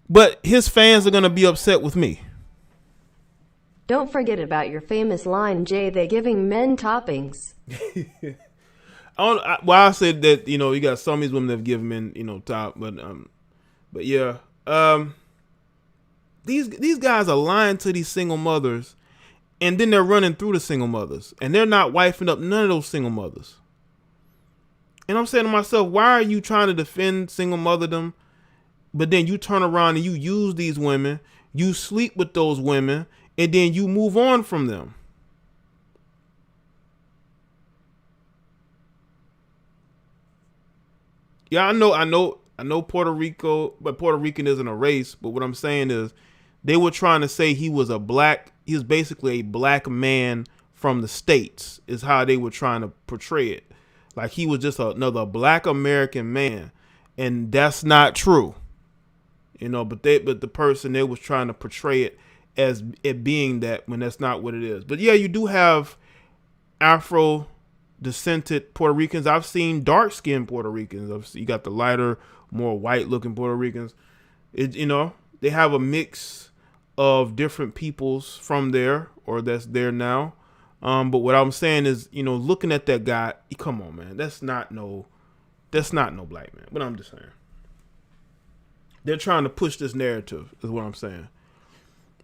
but his fans are going to be upset with me. Don't forget about your famous line, Jay, they giving men toppings. I said that, you got some of these women that have given men, top, but yeah. These guys are lying to these single mothers and then they're running through the single mothers and they're not wifing up none of those single mothers. And I'm saying to myself, why are you trying to defend single motherdom? But then you turn around and you use these women, you sleep with those women, and then you move on from them. Yeah, I know Puerto Rico, but Puerto Rican isn't a race. But what I'm saying is they were trying to say he was basically a black man from the States is how they were trying to portray it. Like he was just another black American man. And that's not true. But the person, they was trying to portray it as it being that when that's not what it is. But yeah, you do have Afro descended Puerto Ricans. I've seen dark skinned Puerto Ricans. You got the lighter, more white looking Puerto Ricans. They have a mix of different peoples from there or that's there now. But what I'm saying is, looking at that guy, come on, man, that's not no black man. But I'm just saying. They're trying to push this narrative, is what I'm saying.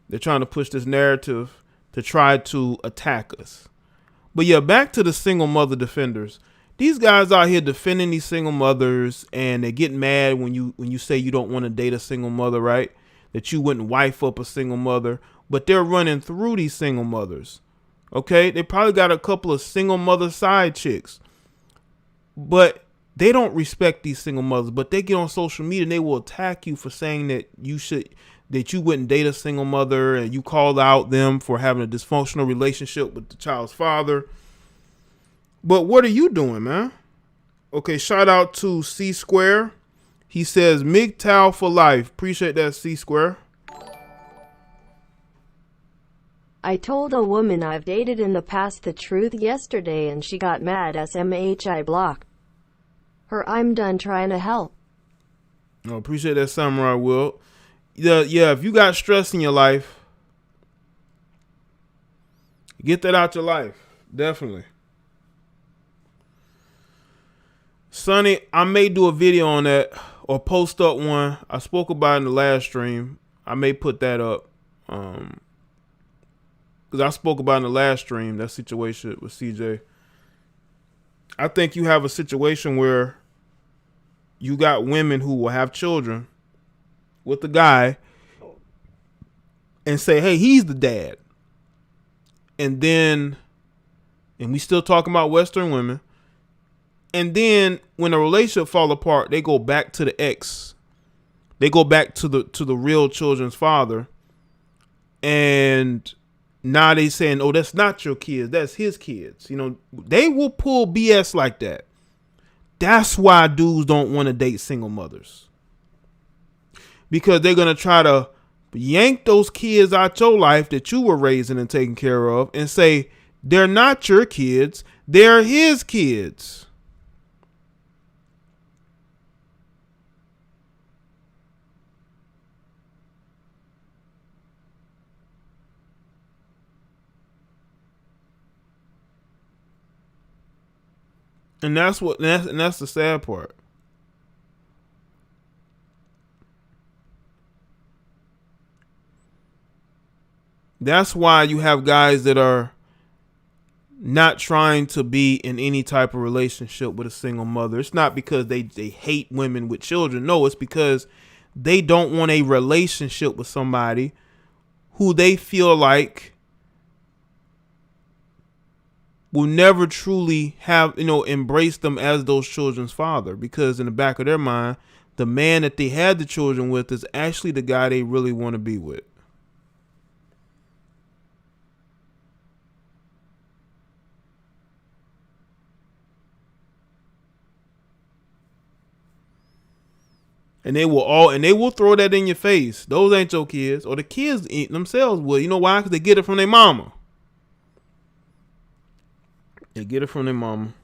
They're trying to push this narrative to try to attack us. But yeah, back to the single mother defenders. These guys out here defending these single mothers, and they get mad when you say you don't want to date a single mother, right? That you wouldn't wife up a single mother, but they're running through these single mothers. Okay, they probably got a couple of single mother side chicks, but they don't respect these single mothers. But they get on social media and they will attack you for saying that you wouldn't date a single mother, and you called out them for having a dysfunctional relationship with the child's father. But what are you doing, man? Okay, shout out to C Square. He says MGTOW for life. Appreciate that, C Square. I told a woman I've dated in the past the truth yesterday and she got mad. SMH, I blocked her. I'm done trying to help. I appreciate that, Samurai Will. Yeah, if you got stress in your life, get that out your life. Definitely. Sonny, I may do a video on that or post up one. I spoke about it in the last stream. I may put that up. Because I spoke about in the last stream, that situation with CJ. I think you have a situation where you got women who will have children with the guy and say, hey, he's the dad. And we still talking about Western women. And then when a relationship fall apart, they go back to the ex. They go back to the real children's father. And now they saying, oh, that's not your kids. That's his kids. You know, they will pull BS like that. That's why dudes don't want to date single mothers. Because they're going to try to yank those kids out your life that you were raising and taking care of and say, they're not your kids. They're his kids. And that's the sad part. That's why you have guys that are not trying to be in any type of relationship with a single mother. It's not because they hate women with children. No, it's because they don't want a relationship with somebody who they feel like will never truly have, embrace them as those children's father, because in the back of their mind, the man that they had the children with is actually the guy they really want to be with. And they will throw that in your face. Those ain't your kids, or the kids themselves will. You know why? Because they get it from their mama. They get it from their mama.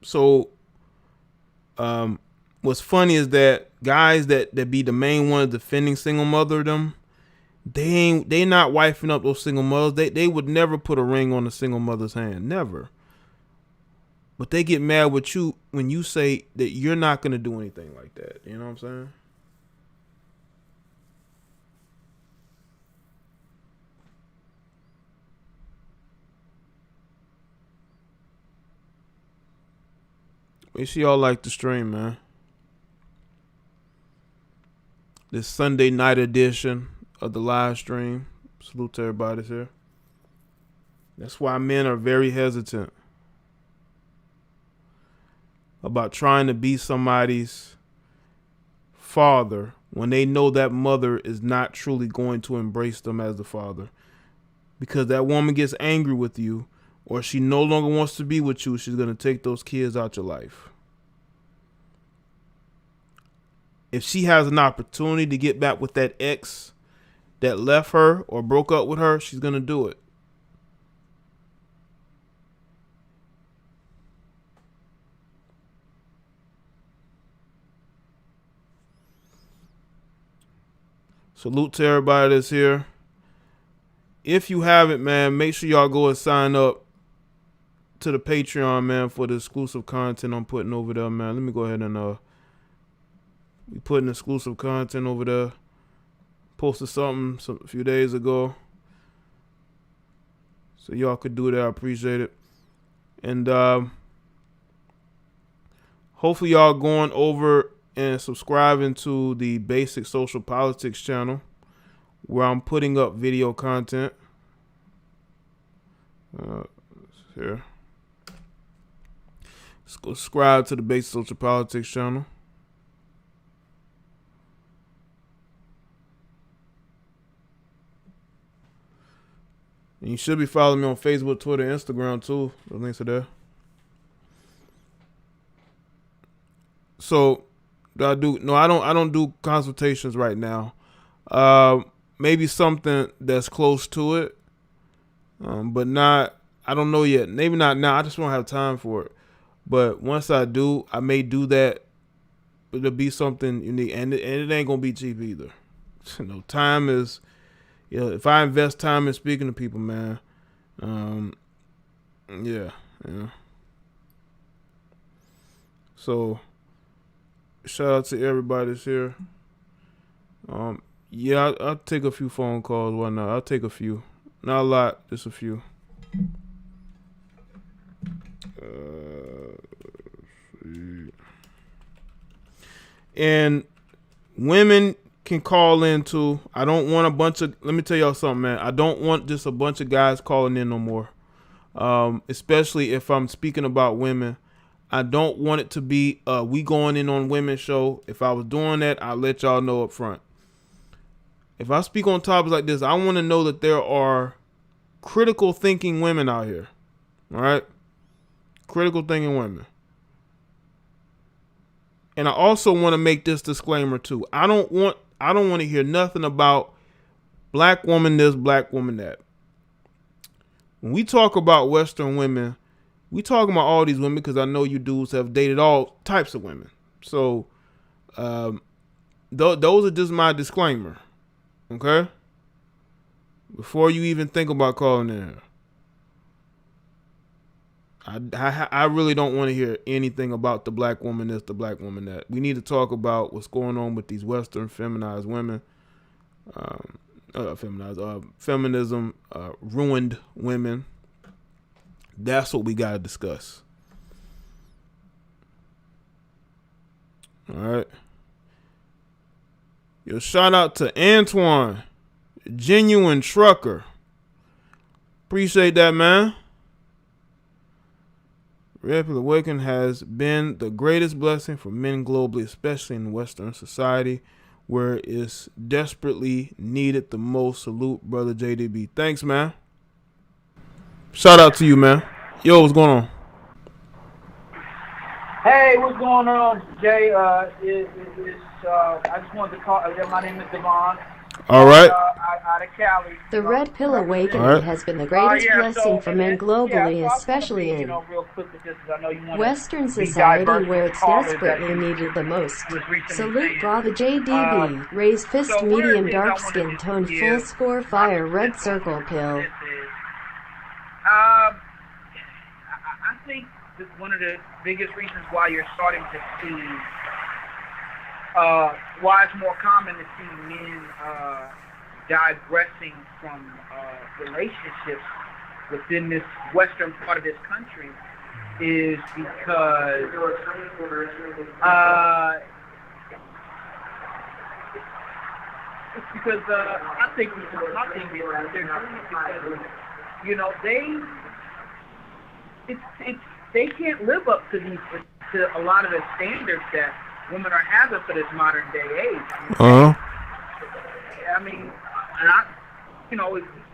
So, what's funny is that guys that be the main ones defending single motherdom, they not wifing up those single mothers. They would never put a ring on a single mother's hand, never. But they get mad with you when you say that you're not gonna do anything like that. You know what I'm saying? Make sure y'all like the stream, man. This Sunday night edition of the live stream. Salute to everybody here. That's why men are very hesitant about trying to be somebody's father when they know that mother is not truly going to embrace them as the father. Because that woman gets angry with you, or she no longer wants to be with you, she's going to take those kids out your life. If she has an opportunity to get back with that ex that left her or broke up with her, she's going to do it. Salute to everybody that's here. If you haven't, man, make sure y'all go and sign up to the Patreon, man, for the exclusive content I'm putting over there, man. Let me go ahead and we putting exclusive content over there. Posted something a few days ago, so y'all could do that. I appreciate it. And hopefully y'all going over and subscribing to the Basic Social Politics channel, where I'm putting up video content. Here. Let's go subscribe to the Basic Social Politics channel. And you should be following me on Facebook, Twitter, Instagram too. The links are there. So, I don't do consultations right now. maybe something that's close to it, but not. I don't know yet. Maybe not now. I just won't have time for it. But once I do, I may do that. But it'll be something unique, and it ain't gonna be cheap either. Time is, if I invest time in speaking to people, man, yeah. So, shout out to everybody that's here. I'll take a few phone calls. Why not? I'll take a few. Not a lot, just a few. And women can call in too. I don't want a bunch of. Let me tell y'all something, man. I don't want just a bunch of guys calling in no more. Especially if I'm speaking about women. I don't want it to be we going in on women show. If I was doing that, I'll let y'all know up front. If I speak on topics like this, I want to know that there are critical thinking women out here. All right? Critical thinking women. And I also want to make this disclaimer too. I don't want to hear nothing about black woman this, black woman that. When we talk about Western women, we talking about all these women because I know you dudes have dated all types of women. So those are just my disclaimer. Okay? Before you even think about calling in here. I really don't want to hear anything about the black woman this, the black woman that. We need to talk about what's going on with these Western feminized women. Feminism ruined women. That's what we got to discuss. All right. Yo, shout out to Antoine, genuine trucker. Appreciate that, man. Red Pill Awakening has been the greatest blessing for men globally, especially in Western society, where it's desperately needed the most. Salute, brother JDB. Thanks, man. Shout out to you, man. Yo, what's going on? Hey, what's going on, Jay? I just wanted to call. My name is Devon. All right. Out of Cali. The Red Pill Awakening has been the greatest blessing for men globally, especially in Western society where it's desperately needed the most. Salute, brother JDB. Raise fist, medium, dark skin tone, full score, fire, red circle, pill. I think that one of the biggest reasons why you're starting to see why it's more common to see men digressing from relationships within this western part of this country is because it's because I think they're doing it because they can't live up to a lot of the standards that women are having for this modern day age. I mean,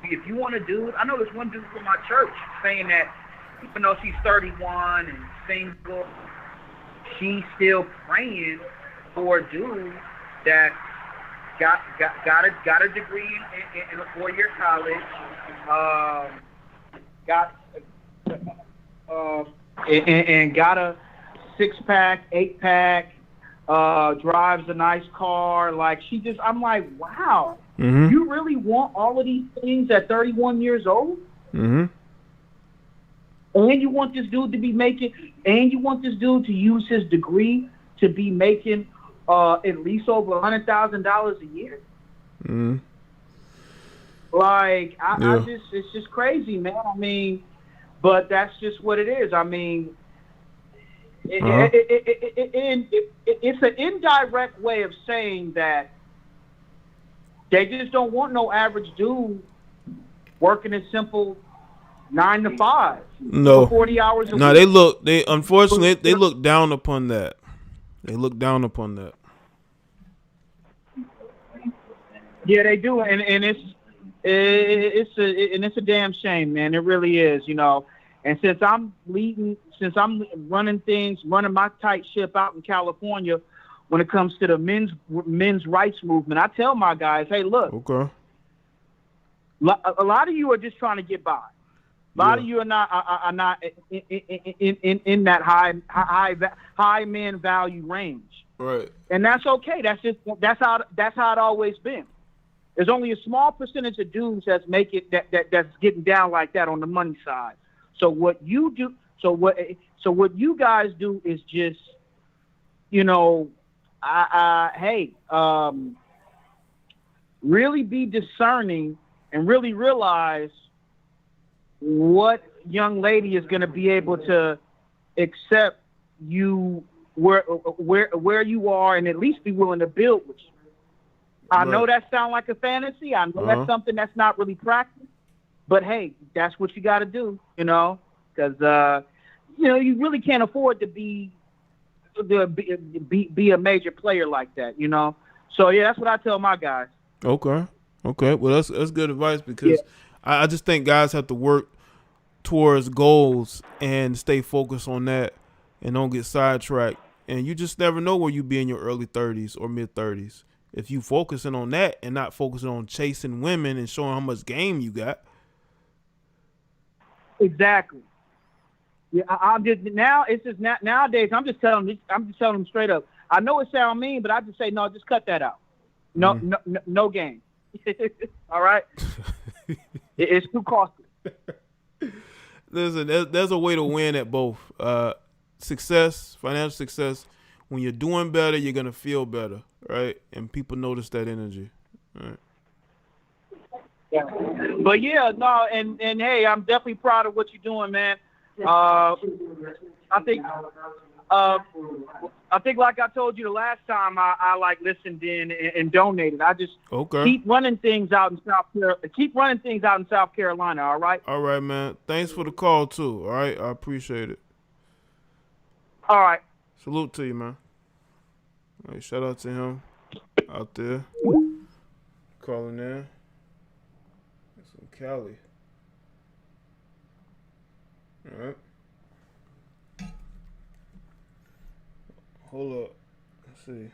if you want to do it, I know there's one dude from my church saying that even though she's 31 and single, she's still praying for a dude that got a degree in a 4-year college, and got a 6-pack, 8-pack, drives a nice car. Like I'm like, wow, you really want all of these things at 31 years old? And you want this dude to be making, and you want this dude to use his degree to be making at least over $100,000 a year. Like, it's just crazy, man. I mean, but that's just what it is. I mean, it's an indirect way of saying that they just don't want no average dude working a simple 9 to 5. No, 40 hours a week. No, they unfortunately they look down upon that. They look down upon that. Yeah, they do, and it's a damn shame, man. It really is, And since I'm running my tight ship out in California, when it comes to the men's rights movement, I tell my guys, hey, look, A lot of you are just trying to get by. A lot of you are not in that high man value range. Right. And that's okay. That's how it always been. There's only a small percentage of dudes that's that's getting down like that on the money side. So what you do, so what you guys do is just, really be discerning and really realize what young lady is going to be able to accept you where you are, and at least be willing to build with you. I know that sounds like a fantasy. I know that's something that's not really practiced, but hey, that's what you got to do, because you really can't afford to be a major player like that, So yeah, that's what I tell my guys. Okay. Well, that's good advice, because I just think guys have to work towards goals and stay focused on that and don't get sidetracked. And you just never know where you be in your early 30s or mid 30s. If you focusing on that and not focusing on chasing women and showing how much game you got. Exactly. Yeah, nowadays I'm just telling them straight up. I know it sounds mean, but I just say no. Just cut that out. No game. All right. It's too costly. Listen, there's a way to win at both. Success, financial success. When you're doing better, you're gonna feel better, right? And people notice that energy. Right. Yeah. But yeah, no, and hey, I'm definitely proud of what you're doing, man. I think like I told you the last time I listened in and donated. I just keep running things out in South Carolina. All right. All right, man. Thanks for the call too. All right, I appreciate it. All right. Salute to you, man. All right, shout out to him out there calling in. That's from Cali. All right. Hold up. Let's see.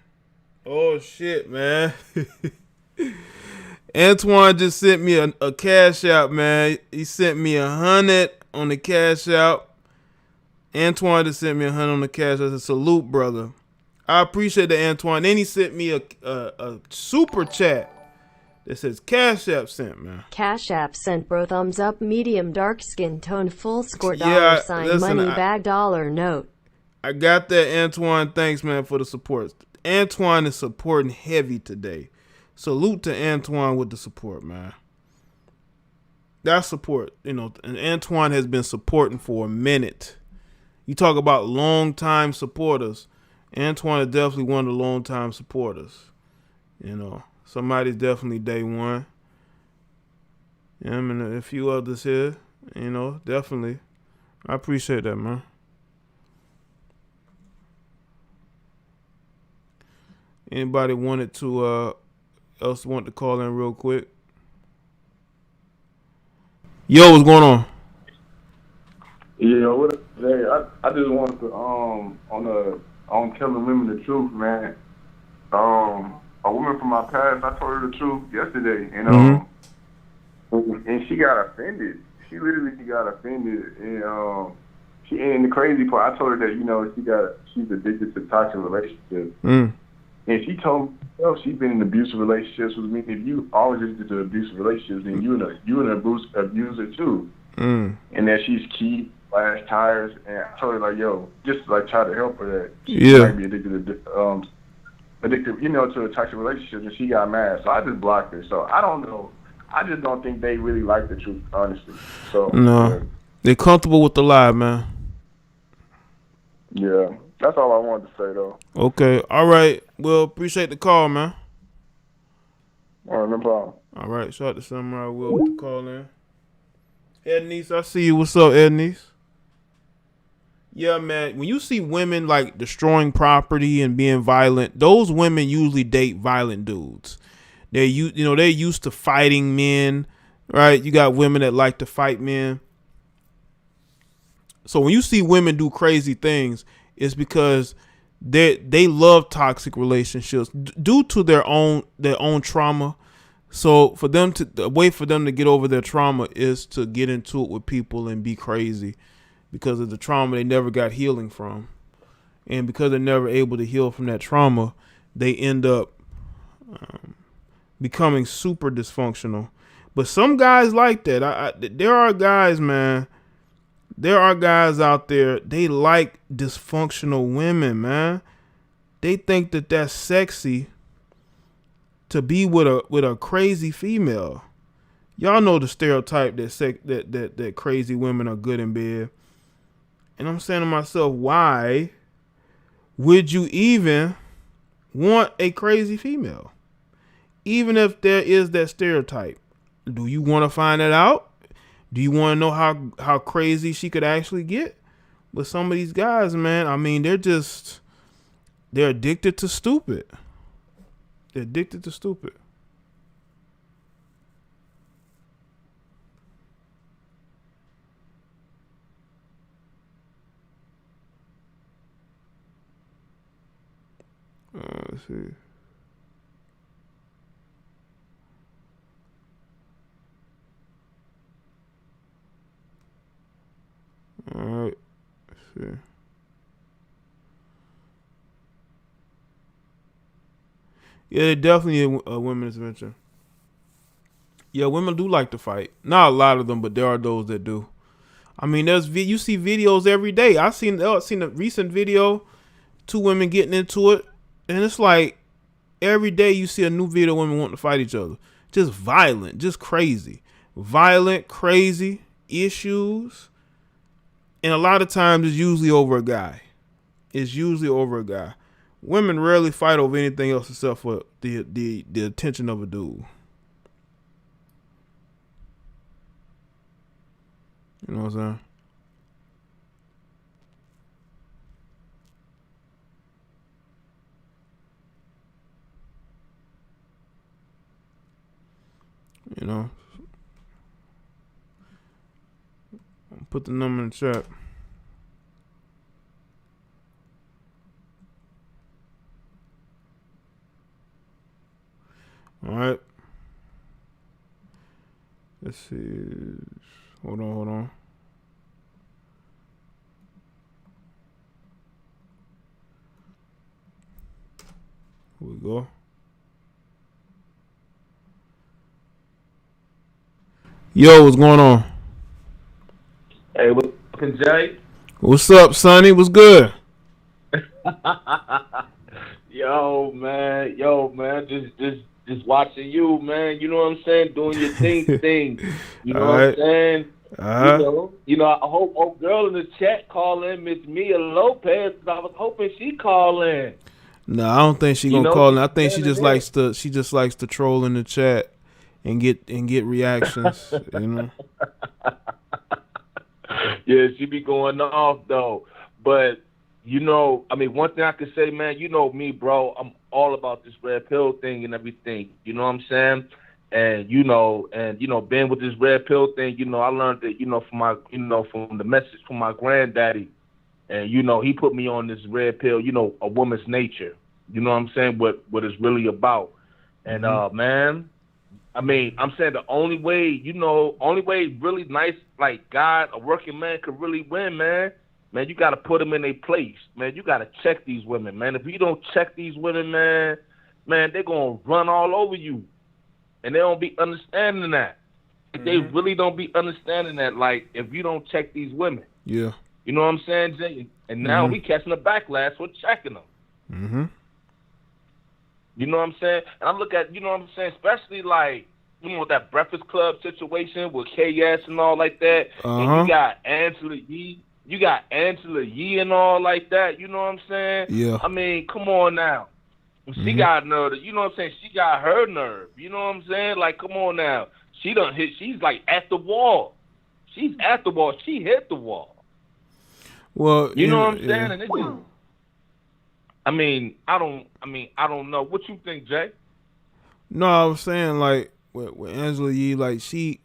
Oh, shit, man. Antoine just sent me a cash out, man. He sent me 100 on the cash out. Antoine just sent me 100 on the cash out. I said, salute, brother. I appreciate that, Antoine. Then he sent me a super chat that says Cash App sent, man. Cash App sent, bro. Thumbs up, medium, dark skin tone, full score, $sign, listen, money bag, dollar note. I got that, Antoine. Thanks, man, for the support. Antoine is supporting heavy today. Salute to Antoine with the support, man. That's support, and Antoine has been supporting for a minute. You talk about long-time supporters. Antoine is definitely one of the long-time supporters. Somebody's definitely day one. Yeah, I mean, a few others here, definitely. I appreciate that, man. Anybody wanted to want to call in real quick? Yo, what's going on? Yeah, what up, Jay? I just wanted to on telling women the truth, man. A woman from my past, I told her the truth yesterday, and she got offended. She literally got offended, and the crazy part, I told her that she's addicted to toxic relationships. And she told me she's been in abusive relationships with me. If you always addicted to abusive relationships, then you an abuser too. And that she's key, flash tires. And I told her just try to help her that she might be addicted to to a toxic relationship, and she got mad. So I just blocked her. So I don't know. I just don't think they really like the truth, honestly. So no, they're comfortable with the lie, man. Yeah. That's all I wanted to say, though. Okay. All right. Well, appreciate the call, man. All right, no problem. All right. Shout out to Samurai Will with the call in. Ednice, I see you. What's up, Ednice? Yeah, man. When you see women destroying property and being violent, those women usually date violent dudes. They're used to fighting men, right? You got women that like to fight men. So when you see women do crazy things, it's because they love toxic relationships due to their own trauma. So for them to, the way for them to get over their trauma is to get into it with people and be crazy because of the trauma they never got healing from. And because they're never able to heal from that trauma, they end up becoming super dysfunctional. But some guys like that. There are guys, man. There are guys out there, they like dysfunctional women, man. They think that that's sexy to be with a crazy female. Y'all know the stereotype that crazy women are good in bed. And I'm saying to myself, why would you even want a crazy female? Even if there is that stereotype. Do you want to find that out? Do you want to know how crazy she could actually get? But some of these guys, man, I mean, they're addicted to stupid. They're addicted to stupid. Let's see. All right. Let's see. Yeah, they're definitely a women's venture. Yeah, women do like to fight. Not a lot of them, but there are those that do. I mean, you see videos every day. I've seen a recent video, 2 women getting into it, and it's like every day you see a new video of women wanting to fight each other. Just violent, just crazy. Violent, crazy issues. And a lot of times it's usually over a guy. It's usually over a guy. Women rarely fight over anything else except for the attention of a dude. You know what I'm saying? You know? I'll put the number in the chat. All right. Let's see. Hold on. Here we go. Yo, what's going on? Hey, what's up, Jaye? What's up, Sonny? What's good? Yo, man, just watching you, man. You know what I'm saying? Doing your thing. You know what I'm saying? You know, I hope old girl in the chat call in, Miss Mia Lopez. I was hoping she call in. No, I don't think she gonna call in. I think she just likes to troll in the chat and get reactions. You know. Yeah, she be going off though. But you know, I mean, one thing I could say, man, you know me, bro. I'm all about this red pill thing and everything. You know what I'm saying? And you know, being with this red pill thing, you know, I learned that, from the message from my granddaddy. And, you know, he put me on this red pill, you know, a woman's nature. You know what I'm saying? What it's really about. And, man, I mean, I'm saying the only way really nice, like God, a working man could really win, man, you got to put them in their place. Man, you got to check these women, man. If you don't check these women, man, they're going to run all over you. And they don't be understanding that. They really don't be understanding that, like, if you don't check these women. Yeah. You know what I'm saying, Jay? And now we catching the backlash for checking them. Mm-hmm. You know what I'm saying? And I look at, you know what I'm saying, especially like, you know, that Breakfast Club situation with KS and all like that. And you got Angela Yee. You got Angela Yee and all like that. You know what I'm saying? Yeah. I mean, come on now. She got nerve. You know what I'm saying? She got her nerve. You know what I'm saying? Like, come on now. She done hit. She's like at the wall. She's at the wall. She hit the wall. Well, you know what I'm saying? Yeah. And it just, I don't know. What you think, Jay? No, I was saying like with Angela Yee, like she,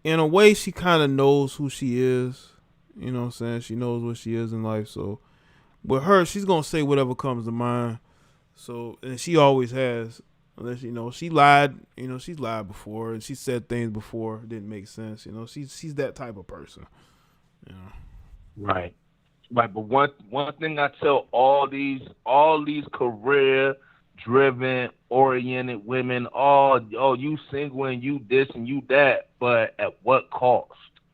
in a way, she kind of knows who she is. You know what I'm saying? She knows what she is in life. So with her, she's gonna say whatever comes to mind. So, and she always has. Unless, she lied. She's lied before, and she said things before didn't make sense. She's that type of person. Right. Right. But one thing I tell all these career driven, oriented women, you single and you this and you that, but at what cost?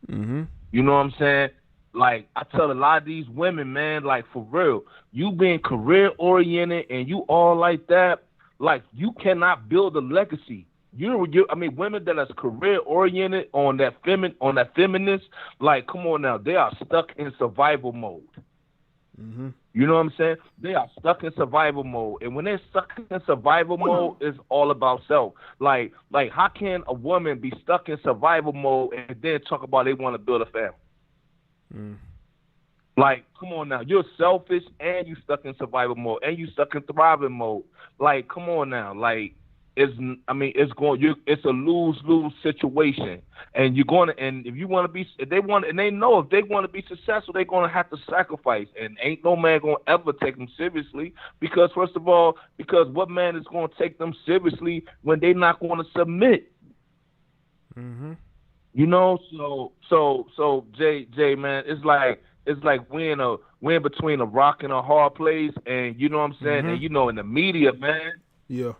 Mm-hmm. You know what I'm saying? Like, I tell a lot of these women, man, like, for real, you being career oriented and you all like that, like, you cannot build a legacy. Women that are career oriented on that feminist, like, come on now, they are stuck in survival mode. Mm-hmm. You know what I'm saying? They are stuck in survival mode. And when they're stuck in survival mode, it's all about self. Like how can a woman be stuck in survival mode and then talk about they want to build a family? Mm. Like, come on now. You're selfish and you stuck in survival mode and you stuck in thriving mode. Like, come on now. Like, it's a lose-lose situation. And if they know if they want to be successful, they're gonna have to sacrifice. And ain't no man gonna ever take them seriously because what man is gonna take them seriously when they're not gonna submit? Mm-hmm. So Jay, man, it's like we're in between a rock and a hard place, and you know what I'm saying? Mm-hmm. And in the media, man. Yeah.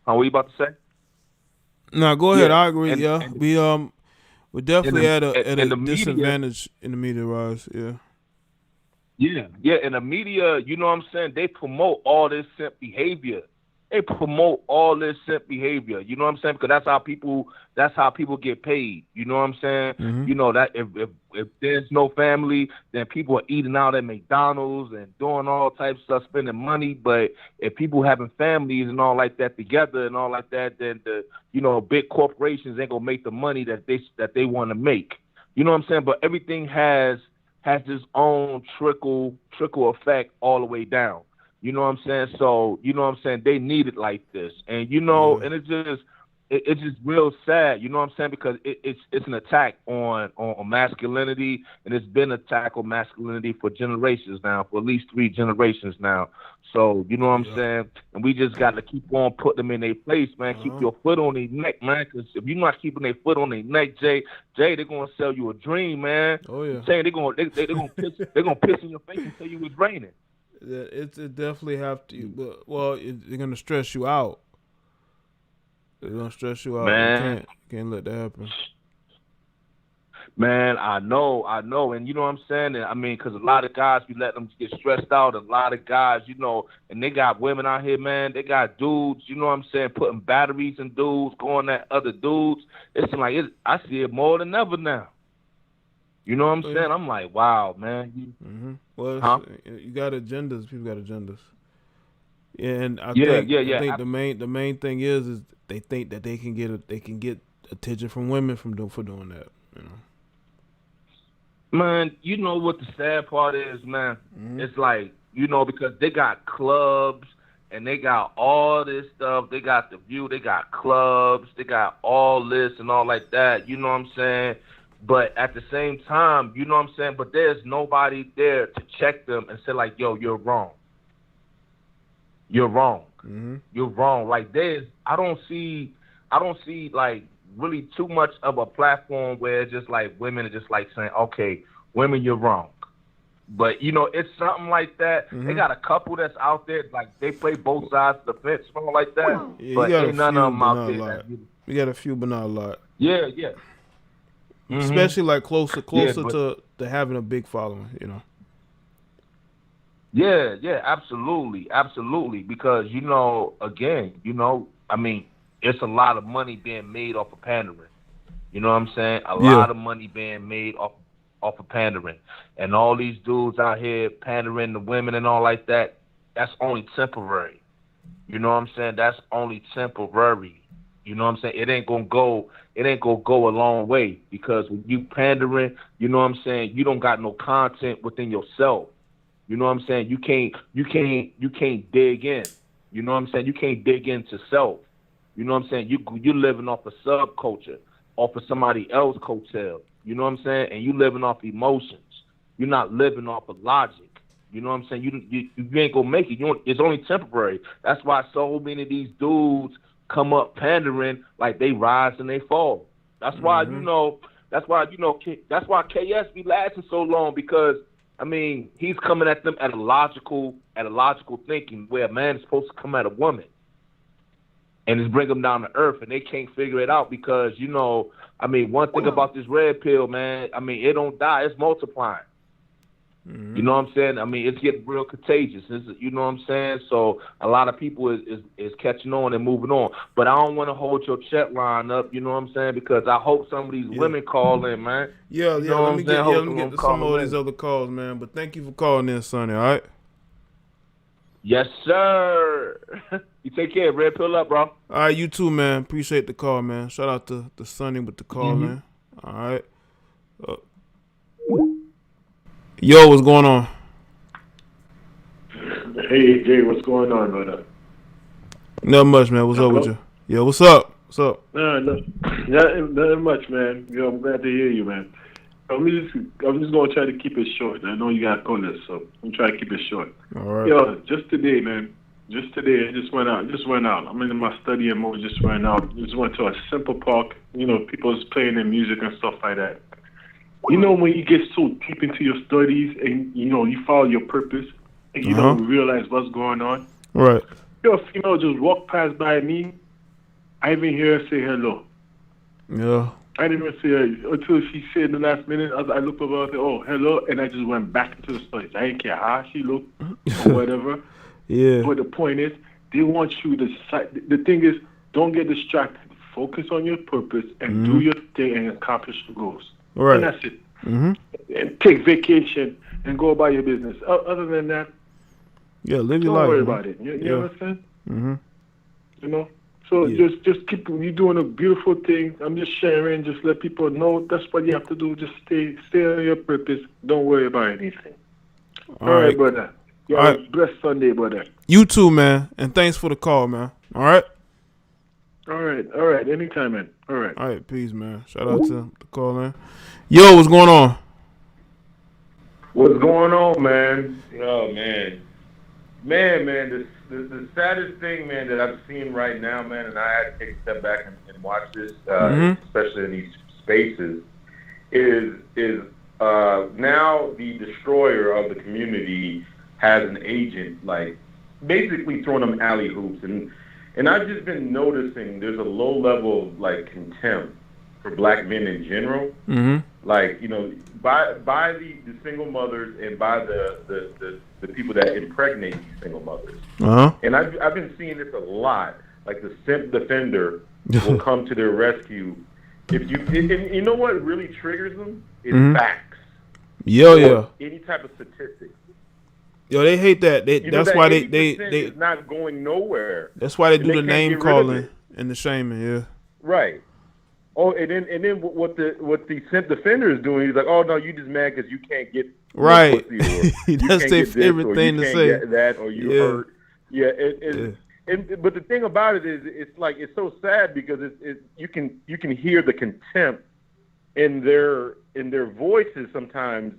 What you about to say? No, go ahead. Yeah. I agree. We're definitely at a disadvantage in the media rise. Yeah. Yeah. In the media, you know what I'm saying? They promote all this simp behavior. You know what I'm saying? Because that's how people get paid. You know what I'm saying? Mm-hmm. That if there's no family, then people are eating out at McDonald's and doing all types of stuff, spending money. But if people having families and all like that together and all like that, then the big corporations ain't gonna make the money that they want to make. You know what I'm saying? But everything has its own trickle effect all the way down. You know what I'm saying? So, you know what I'm saying? They need it like this. And, and it's just real sad, you know what I'm saying? Because it's an attack on masculinity, and it's been an attack on masculinity for generations now, for at least 3 generations now. So, you know what I'm saying? And we just got to keep on putting them in their place, man. Keep your foot on their neck, man, because if you're not keeping their foot on their neck, Jay, they're going to sell you a dream, man. Oh, yeah. I'm saying they're going to piss in your face and tell you it's raining. It definitely have to. But they're gonna stress you out. They're gonna stress you out. Man, you can't let that happen. Man, I know, and you know what I'm saying. And, because a lot of guys, we let them get stressed out. A lot of guys, and they got women out here, man. They got dudes, you know what I'm saying, putting batteries in dudes, going at other dudes. It's like I see it more than ever now. You know what I'm saying? I'm like, wow, man. Mm-hmm. Well, you got agendas. People got agendas. Yeah, and I think the main thing is they think that they can get attention from women for doing that. Man, you know what the sad part is, man? Mm-hmm. It's like, because they got clubs and they got all this stuff. They got The View, they got clubs, they got all this and all like that. You know what I'm saying? But at the same time, you know what I'm saying? But there's nobody there to check them and say, like, yo, you're wrong. You're wrong. Mm-hmm. You're wrong. Like, I don't see, like, really too much of a platform where it's just, like, women are just, like, saying, okay, women, you're wrong. But, it's something like that. Mm-hmm. They got a couple that's out there, like, they play both sides of the fence, something like that. Yeah, but ain't none of them out there. We got a few, but not a lot. Yeah. Mm-hmm. Especially like closer to having a big following, Yeah, absolutely. Because again, it's a lot of money being made off of pandering. You know what I'm saying? A lot of money being made off of pandering, and all these dudes out here pandering to women and all like that. That's only temporary. You know what I'm saying? That's only temporary. You know what I'm saying? It ain't gonna go a long way, because when you pandering, you know what I'm saying, you don't got no content within yourself. You know what I'm saying? You can't dig in. You know what I'm saying? You can't dig into self. You know what I'm saying? You living off a subculture, off of somebody else's coattail. You know what I'm saying? And you living off emotions. You're not living off of logic. You know what I'm saying? You ain't gonna make it. It's only temporary. That's why so many of these dudes come up pandering, like they rise and they fall. That's why that's why KS be lasting so long, because I mean he's coming at them at a logical thinking, where a man is supposed to come at a woman and just bring them down to earth, and they can't figure it out because I mean, one thing about this red pill, man, I mean, it don't die, it's multiplying. Mm-hmm. You know what I'm saying? I mean, it's getting real contagious. You know what I'm saying? So a lot of people is catching on and moving on. But I don't want to hold your chat line up, you know what I'm saying? Because I hope some of these women call in, man. Let me get to some of these other calls, man. But thank you for calling in, Sonny, all right? Yes, sir. You take care. Red pill up, bro. All right, you too, man. Appreciate the call, man. Shout out to Sonny with the call, man. All right. Yo, what's going on? Hey, Jay, what's going on, brother? Not much, man. What's up with you? Yo, what's up? What's up? Nothing much, man. I'm glad to hear you, man. I'm just gonna try to keep it short. I know you got callers, so I'm trying to keep it short. All right. Yo, just today, man. Just today, I just went out. I'm in my studying mode. Just went out. Just went to a simple park. People's playing their music and stuff like that. When you get so deep into your studies and you follow your purpose and you don't realize what's going on. Right. A female just walked past by me. I didn't even hear her say hello. Yeah. I didn't even see her until she said in the last minute. I looked over and said, "Oh, hello," and I just went back into the studies. I didn't care how she looked or whatever. Yeah. But the point is, they want you to. The thing is, don't get distracted. Focus on your purpose and do your thing and accomplish your goals. Right. And that's it. And take vacation and go about your business. Other than that, live your life. Don't worry about it. You understand? Mm-hmm. So just keep. You're doing a beautiful thing. I'm just sharing. Just let people know that's what you have to do. Just stay on your purpose. Don't worry about anything. All right, brother. All right. Blessed Sunday, brother. You too, man. And thanks for the call, man. All right. All right. Anytime, man. All right, peace, man. Shout out to the call, man. Yo, what's going on? What's going on, man? Oh, man. Man, the saddest thing, man, that I'm seeing right now, man, and I had to take a step back and watch this, especially in these spaces, is now the destroyer of the community has an agent, like, basically throwing them alley hoops. And I've just been noticing there's a low level of, like, contempt for black men in general. Like, by the single mothers and by the people that impregnate these single mothers. And I've been seeing this a lot. Like, the simp defender will come to their rescue. And you know what really triggers them? Is facts. Any type of statistics. Yo, they hate that. That's why they it's not going nowhere. That's why they do the name calling and the shaming. Yeah. Right. Oh, and then what the simp defender is doing? He's like, oh no, you just mad because you can't get right. No pussy, or that's their favorite thing to say. Get that or you hurt. Yeah. But the thing about it is, it's so sad because you can hear the contempt in their voices sometimes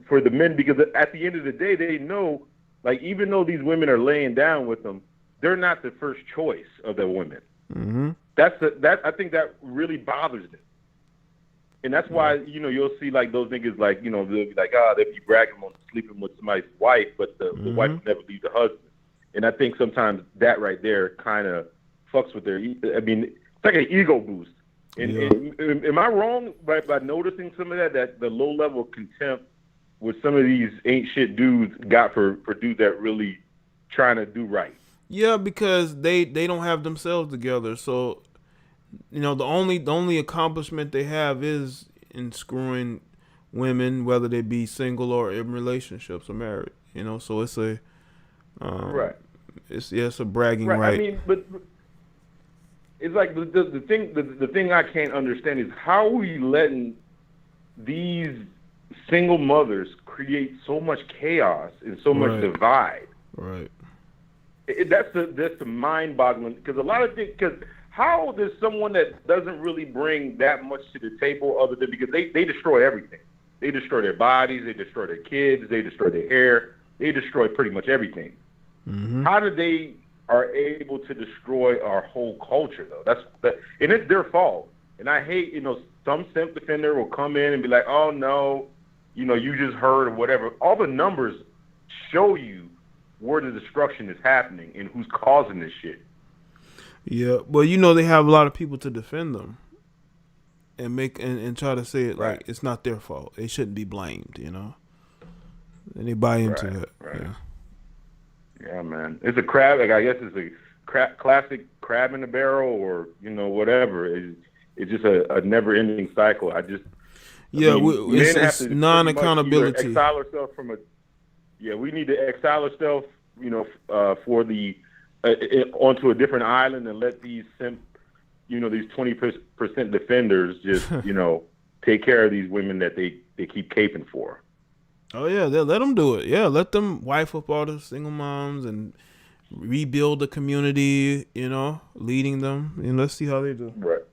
for the men, because at the end of the day they know, like, even though these women are laying down with them, they're not the first choice of the women. I think that really bothers them, and that's why you'll see, like, those niggas, like, they'll be like, they be bragging on sleeping with somebody's wife, but the wife will never leave the husband. And I think sometimes that right there kind of fucks with their. I mean, it's like an ego boost. And am I wrong by noticing some of that the low level of contempt with some of these ain't shit dudes got for dudes that really trying to do right? Yeah, because they don't have themselves together. So, the only accomplishment they have is in screwing women, whether they be single or in relationships or married. So it's a right. It's a bragging right. I mean, but it's like the thing I can't understand is how are we letting these single mothers create so much chaos and so much divide? Right. That's the mind-boggling, because a lot of things. Because how does someone that doesn't really bring that much to the table, other than because they destroy everything, they destroy their bodies, they destroy their kids, they destroy their hair, they destroy pretty much everything. How do they are able to destroy our whole culture, though. And it's their fault. And I hate, some simp defender will come in and be like, oh, no, you just heard or whatever. All the numbers show you where the destruction is happening and who's causing this shit. Yeah, but they have a lot of people to defend them and and try to say it like it's not their fault. They shouldn't be blamed, And they buy into that. Right. Yeah. Yeah, man. It's a crab. I guess it's a classic crab in the barrel, or whatever. It's just a never-ending cycle. It's non-accountability. Exile ourselves from we need to exile ourselves, for the onto a different island and let these these 20% defenders just take care of these women that they keep caping for. Oh yeah, let them do it. Yeah, let them wife up all the single moms and rebuild the community. Leading them, and let's see how they do. Right.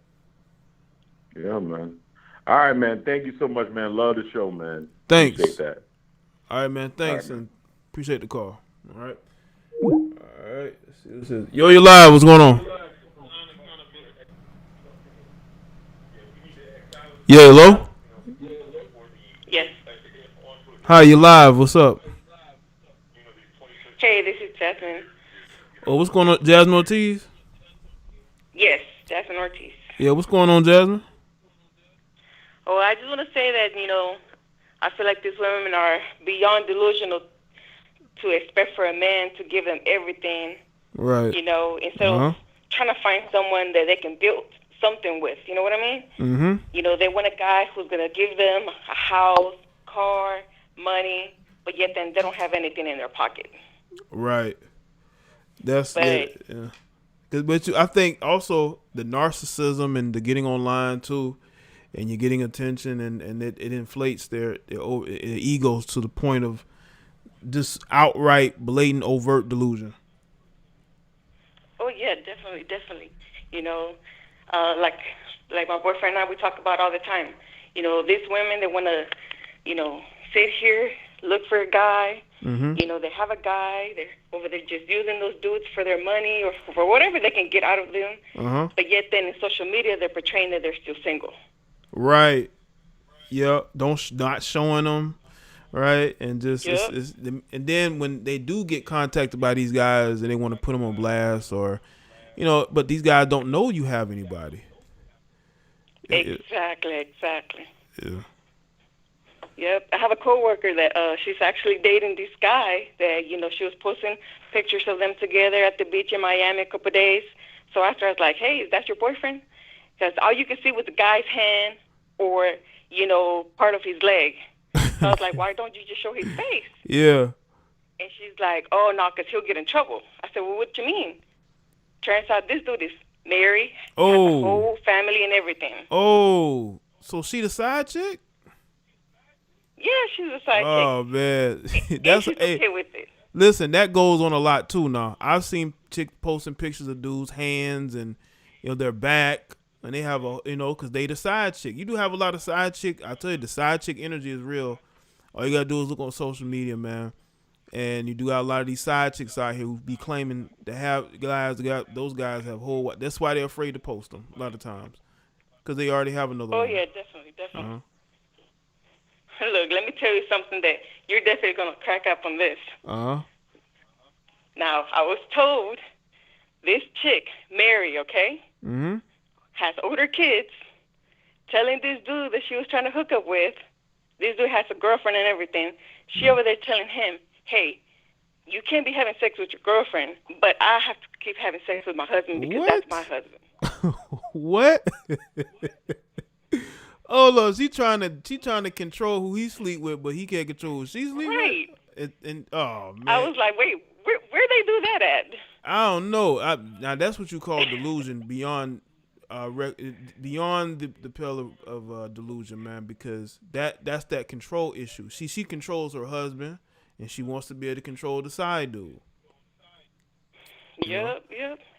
Yeah, man. All right, man. Thank you so much, man. Love the show, man. Thanks. Appreciate that. All right, man. Thanks, and appreciate the call. All right. All right. This is Yo, you're live. What's going on? Yeah, hello? Yes. Hi, you live. What's up? Hey, this is Jasmine. Oh, what's going on? Jasmine Ortiz? Yes, Jasmine Ortiz. Yeah, what's going on, Jasmine? Oh, I just want to say that, I feel like these women are beyond delusional to expect for a man to give them everything. Right. Instead of trying to find someone that they can build something with. You know what I mean? Mm-hmm. They want a guy who's going to give them a house, car, money, but yet then they don't have anything in their pocket. Right. That's it. Yeah. But I think also the narcissism and the getting online too, and you're getting attention, and it inflates their egos to the point of just outright, blatant, overt delusion. Oh yeah, definitely. Like my boyfriend and I, we talk about all the time. These women, they want to, sit here, look for a guy. Mm-hmm. They have a guy. They're over there just using those dudes for their money or for whatever they can get out of them. Uh-huh. But yet then in social media, they're portraying that they're still single. Right. Yeah. Not showing them. Right. And just and then when they do get contacted by these guys and they want to put them on blast, or but these guys don't know you have anybody. Exactly. Yeah. Yep. I have a coworker that she's actually dating this guy that, she was posting pictures of them together at the beach in Miami a couple of days. So after I was like, hey, is that your boyfriend? Because all you can see was the guy's hand or, part of his leg. So I was like, why don't you just show his face? Yeah. And she's like, oh, no, because he'll get in trouble. I said, well, what do you mean? Turns out this dude is married, has a whole family and everything. Oh, so she the side chick? Yeah, she's a side chick. Oh, man. That's she's okay with it. Listen, that goes on a lot, too, now. I've seen chicks posting pictures of dudes' hands and, their back, and they have because they the side chick. You do have a lot of side chick. I tell you, the side chick energy is real. All you got to do is look on social media, man. And you do have a lot of these side chicks out here who be claiming to have guys. Those guys have whole. That's why they're afraid to post them a lot of times, because they already have another. Oh yeah, definitely. Uh-huh. Look, let me tell you something that you're definitely gonna crack up on this. Now, I was told this chick, Mary, okay, has older kids, telling this dude that she was trying to hook up with. This dude has a girlfriend and everything. She over there telling him, hey, you can't be having sex with your girlfriend, but I have to keep having sex with my husband because that's my husband. What? Oh look, she trying to control who he sleep with, but he can't control who she sleep with. And oh man, I was like, wait, where they do that at? I don't know. Now that's what you call delusion beyond the pillar of delusion, man. Because that's that control issue. She controls her husband, and she wants to be able to control the side dude. Yep.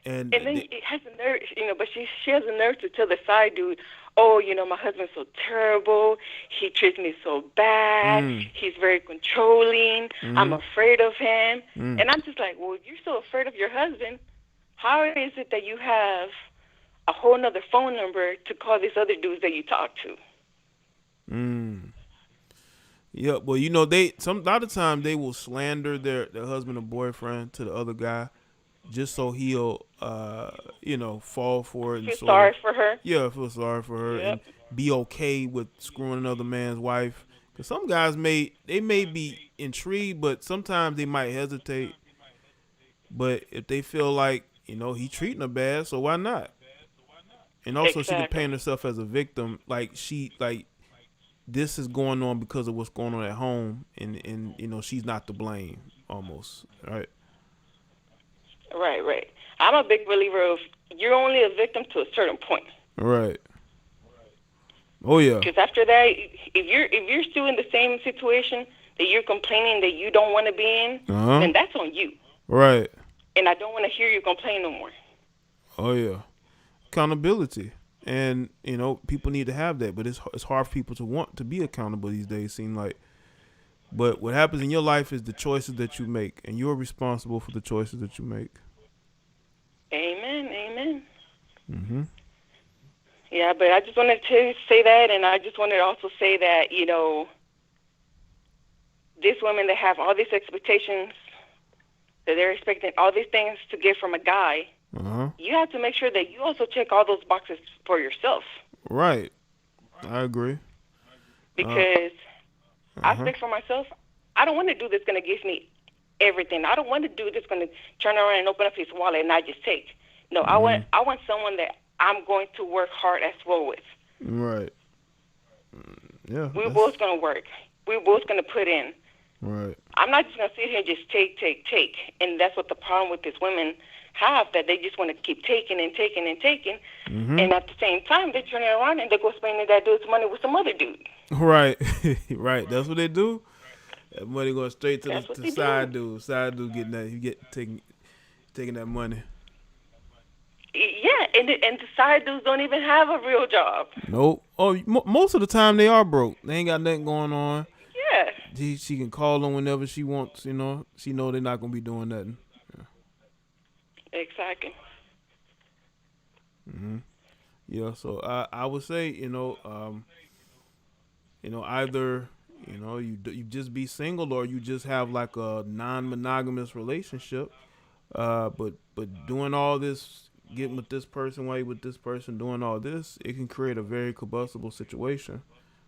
And then it has the nerve, but she has the nerve to tell the side dude, oh, my husband's so terrible. He treats me so bad. He's very controlling. I'm afraid of him. And I'm just like, well, if you're so afraid of your husband, how is it that you have a whole nother phone number to call these other dudes that you talk to? Yeah, well, a lot of times they will slander their husband or boyfriend to the other guy just so he'll, fall for it. Feel sorry for her. Yeah, feel sorry for her and be okay with screwing another man's wife. Because some guys may be intrigued, but sometimes they might hesitate. But if they feel like, he treating her bad, so why not? And also she can paint herself as a victim, this is going on because of what's going on at home, and she's not to blame, almost, right? Right. I'm a big believer of you're only a victim to a certain point. Right. Oh yeah. Because after that, if you're still in the same situation that you're complaining that you don't want to be in, then that's on you. Right. And I don't want to hear you complain no more. Oh yeah. Accountability. And, people need to have that, but it's hard for people to want to be accountable these days, seem like. But what happens in your life is the choices that you make, and you're responsible for the choices that you make. Amen. Yeah, but I just wanted to say that, and I just wanted to also say that, these women that have all these expectations, that they're expecting all these things to get from a guy, you have to make sure that you also check all those boxes for yourself. Right. I agree. Because I speak for myself. I don't want to do this going to give me everything. I don't want to do this going to turn around and open up his wallet and I just take. No, I want someone that I'm going to work hard as well with. Right. Yeah. We're both going to work. We're both going to put in. Right. I'm not just going to sit here and just take. And that's what the problem with these women have, that they just want to keep taking and taking and taking. And at the same time, they turn around and they go spending that dude's money with some other dude. Right. Right. That's what they do. That money going straight to the side dude. Side dude getting that, taking that money. Yeah, and the side dudes don't even have a real job. Nope. Oh, most of the time they are broke. They ain't got nothing going on. Yeah. She can call them whenever she wants. She know they're not gonna be doing nothing. Yeah. Exactly. Yeah. So I would say either you just be single or you just have like a non-monogamous relationship. But doing all this, getting with this person while you're with this person, doing all this, it can create a very combustible situation.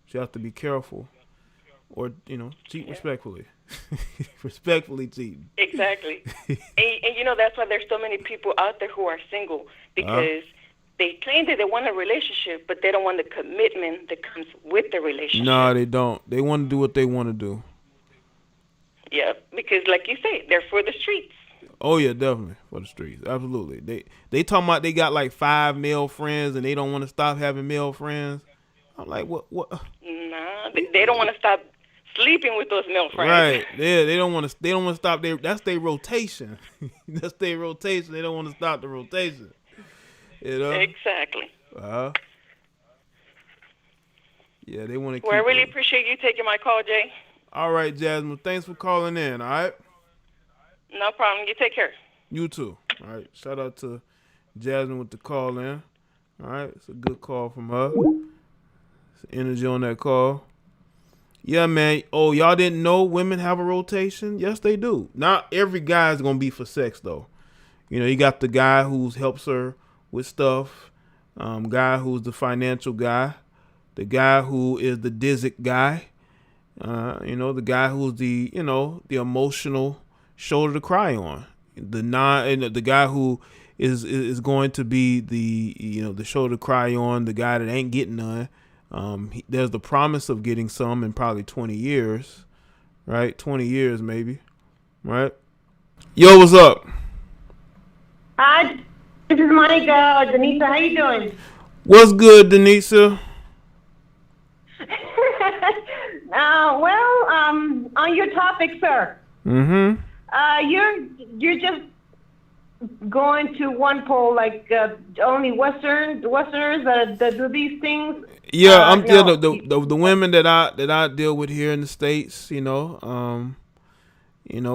So you have to be careful, or cheat respectfully. Respectfully cheat. Exactly. and that's why there's so many people out there who are single, because they claim that they want a relationship, but they don't want the commitment that comes with the relationship. No, they don't. They want to do what they want to do. Yeah, because like you say, they're for the streets. Oh yeah, definitely for the streets. Absolutely. They talking about they got like 5 male friends and they don't want to stop having male friends. I'm like, what? Nah, they don't want to stop sleeping with those male friends. Right. Yeah, they don't want to stop that's their rotation. That's their rotation. They don't want to stop the rotation. Exactly. Yeah, they want to. Well, I really appreciate you taking my call, Jay. All right, Jasmine. Thanks for calling in. All right. No problem. You take care. You too. All right. Shout out to Jasmine with the call in. All right. It's a good call from her. It's energy on that call. Yeah, man. Oh, y'all didn't know women have a rotation? Yes, they do. Not every guy is going to be for sex, though. You got the guy who helps her with stuff, guy who's the financial guy, the guy who is the Dizzy guy, the guy who's the emotional shoulder to cry on, the guy who is going to be the shoulder to cry on, the guy that ain't getting none. There's the promise of getting some in probably 20 years, right? 20 years maybe, right? Yo, what's up? Hi, this is Monica. Denisa, how you doing? What's good, Denisa? On your topic, sir. Mm-hmm. You're just going to one pole, like only Westerners that do these things. Yeah, No. the women that I deal with here in the States,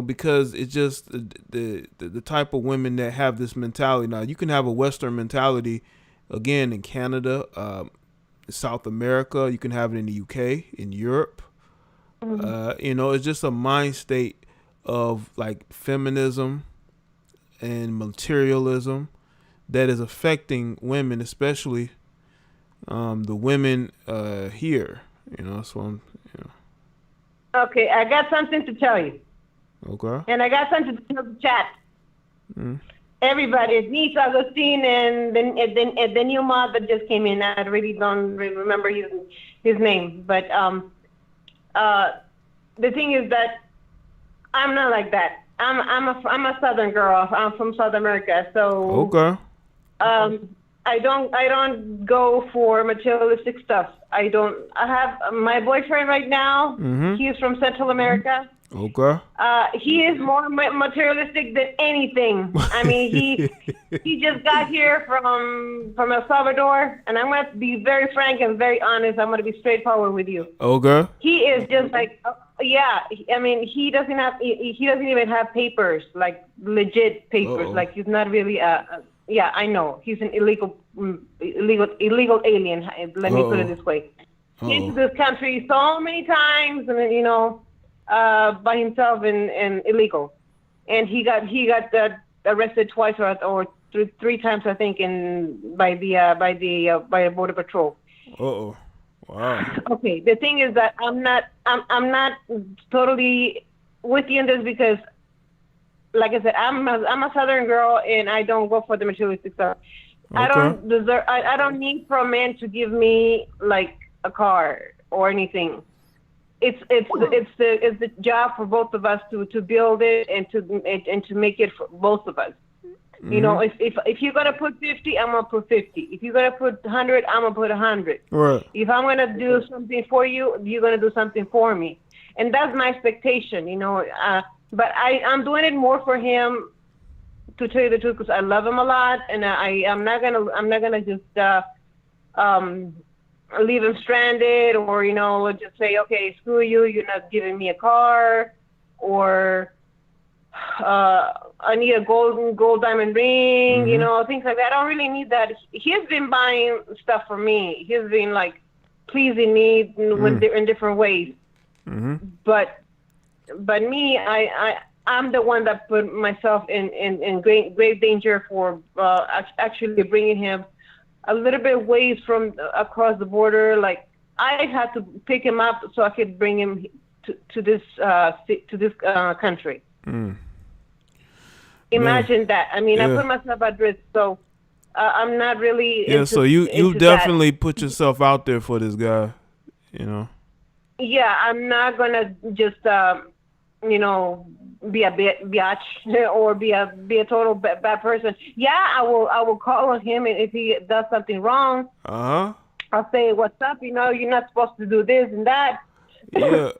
because it's just the type of women that have this mentality. Now, you can have a Western mentality, again, in Canada, South America. You can have it in the UK, in Europe. It's just a mind state of like feminism and materialism that is affecting women, especially the women here. So I'm. Okay, I got something to tell you. Okay. And I got something to tell the chat. Everybody, it's Niece Augustine and the new mod that just came in. I really don't remember his name, but the thing is that I'm not like that. I'm a Southern girl. I'm from South America, so okay. I don't go for materialistic stuff. I have my boyfriend right now. He's from Central America. Okay. He is more materialistic than anything. I mean, he just got here from El Salvador, and I'm going to be very frank and very honest. I'm going to be straightforward with you. Okay. He is just like, yeah. I mean, he doesn't even have papers, like legit papers. Uh-oh. Like he's not really yeah, I know. He's an illegal alien. Let me put it this way. Came to this country so many times, and by himself and illegal, and he got arrested twice or three times, I think, by the border patrol. Uh-oh. Wow. Okay, the thing is that I'm not totally with you in this because, like I said, I'm a Southern girl and I don't go for the materialistic stuff. Okay. I don't need for a man to give me like a car or anything. It's the job for both of us to build it and to make it for both of us. If you're gonna put 50, I'm gonna put 50. If you're gonna put 100, I'm gonna put 100. Right. If I'm gonna do something for you, you're gonna do something for me, and that's my expectation. But I'm doing it more for him, to tell you the truth, because I love him a lot, and I'm not gonna just leave him stranded, or just say, okay, screw you, you're not giving me a car, or I need a gold diamond ring, things like that. I don't really need that. He's been buying stuff for me. He's been like pleasing me in different ways. But me, I'm the one that put myself in great danger for actually bringing him a little bit ways from across the border. Like I had to pick him up so I could bring him to this country. Imagine that. I mean, I put myself at risk, so I'm not really. So you definitely put yourself out there for this guy, Yeah, I'm not gonna just be a biatch or be a total bad person. Yeah, I will call on him if he does something wrong. I'll say, "What's up? You're not supposed to do this and that." Yeah,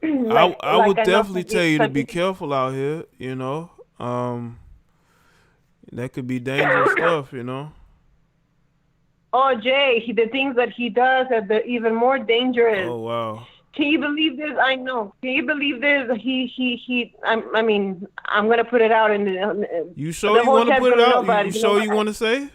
I would definitely tell you to be careful out here. That could be dangerous stuff. Oh, Jay, the things that he does are even more dangerous. Oh, wow. Can you believe this? I know. Can you believe this? I mean, I'm gonna put it out in the. You sure you want to put it out? You sure you want to say?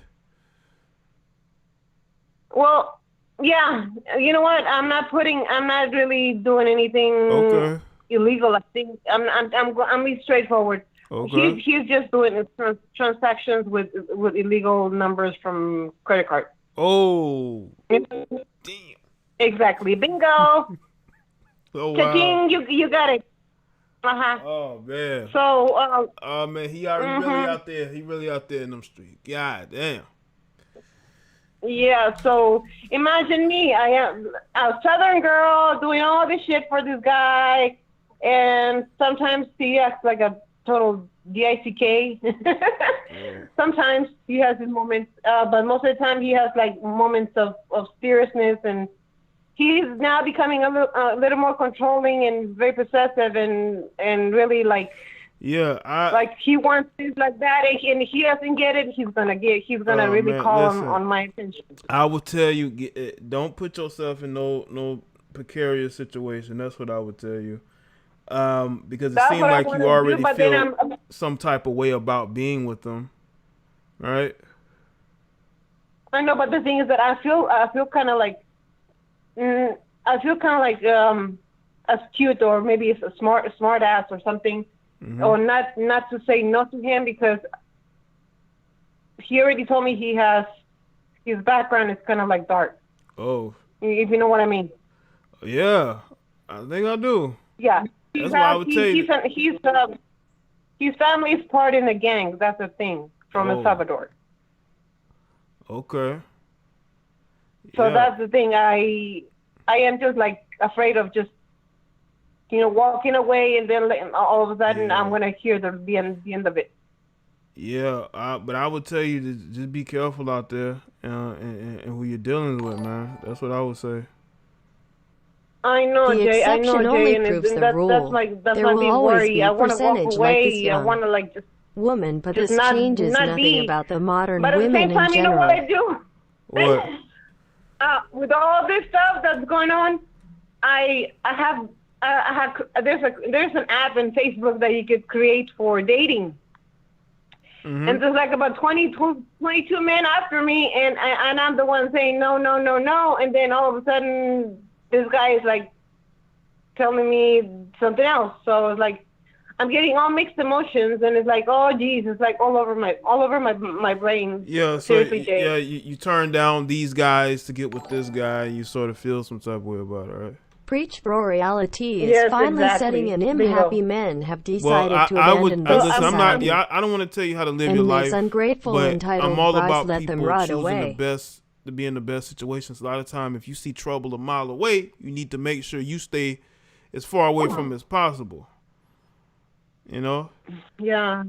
Well, yeah. You know what? I'm not really doing anything illegal. I think I'm being straightforward. Okay. He's just doing transactions with illegal numbers from credit card. Oh. Damn. Exactly. Bingo. Oh, wow. You got it. Oh man. So. Oh man, he really out there. He really out there in them streets. God damn. Yeah. So imagine me. I am a Southern girl doing all this shit for this guy, and sometimes he acts like a total DICK. Sometimes he has his moments, but most of the time he has like moments of seriousness, and he's now becoming a little more controlling and very possessive and really like Yeah, like he wants things like that, and if he doesn't get it, he's gonna really call him on my attention. I will tell you, don't put yourself in no precarious situation. That's what I would tell you. Because it seemed like you already feel some type of way about being with them, right? I know, but the thing is that I feel kind of like, astute, or maybe it's a smart ass or something, or not to say no to him, because he already told me his background is kind of like dark. Oh, if you know what I mean. Yeah, I think I do. Yeah, that's why I would tell you. His family is part in the gang. That's the thing, from El Salvador. Okay. So that's the thing. I am just like afraid of just, walking away, and then all of a sudden I'm gonna hear the end of it. Yeah, but I would tell you to just be careful out there, and who you're dealing with, man. That's what I would say. I know, the Jay. I know, exception only Jay, proves and the rule. that's my There will always worry. be I a want to walk percentage away. like this young I want to like just woman, but just this changes not nothing about the modern but at the women same time, in you know general. what I do? What? With all this stuff that's going on, I have there's an app in Facebook that you could create for dating. And there's like about 22 men after me, and I'm the one saying no, and then all of a sudden this guy is like telling me something else. So it's like I'm getting all mixed emotions, and it's like, oh geez, it's like all over my brain. Yeah, so seriously, Jay. you turn down these guys to get with this guy, and you sort of feel some type of way about it, right? Preach for reality is Yes, finally exactly. setting in. Unhappy men have decided Well, to I abandon would. this Listen, I'm not. society. Yeah, I don't want to tell you how to live And your these life. ungrateful, but entitled I'm all brides about let people them rot choosing away. the best to be in the best situations. A lot of time, if you see trouble a mile away, you need to make sure you stay as far away from it as possible. You know. Yeah.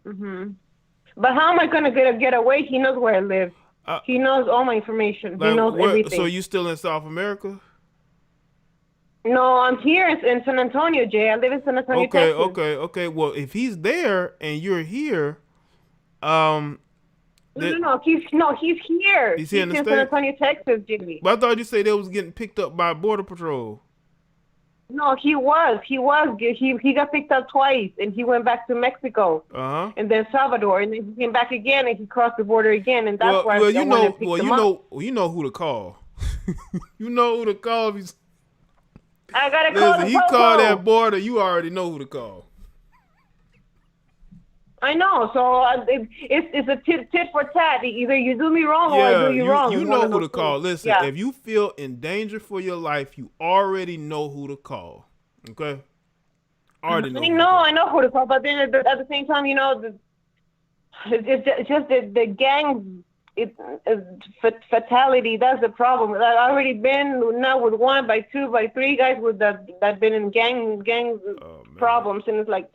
But how am I gonna get away? He knows where I live. He knows all my information. He knows everything. So you still in South America? No, I'm here in San Antonio, Jay. I live in San Antonio, Texas. Okay. Well, if he's there and you're here, No. He's here. He's here in the San States? Antonio, Texas, Jimmy. But I thought you said they was getting picked up by Border Patrol. No, he was. He got picked up twice, and he went back to Mexico, and then Salvador, and then he came back again, and he crossed the border again, and that's why you know who to call. You know who to call if he's. I gotta call the he called that border. You already know who to call. I know. So it's a tit for tat. Either you do me wrong or I do you wrong. You know who to call. Listen, if you feel in danger for your life, you already know who to call. Okay? I know who to call. But then at the same time, it's just the gang. Fatality. That's the problem. I've already been now with 1, by 2, by 3 guys with that been in gang problems, and it's like,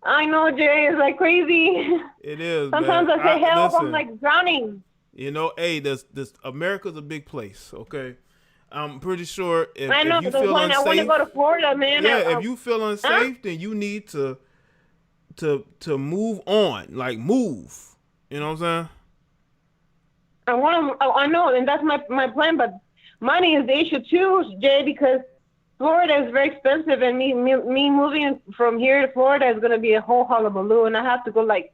I know, Jay, it's like crazy. It is. Sometimes man. I say help. Listen, I'm like drowning. Hey, this America's a big place. Okay, I'm pretty sure if you feel unsafe, I want to go to Florida, man. Yeah, if you feel unsafe, then you need to move on. Like move. You know what I'm saying? I know, and that's my plan, but money is the issue too, Jay, because Florida is very expensive, and me moving from here to Florida is going to be a whole hullabaloo, and I have to go like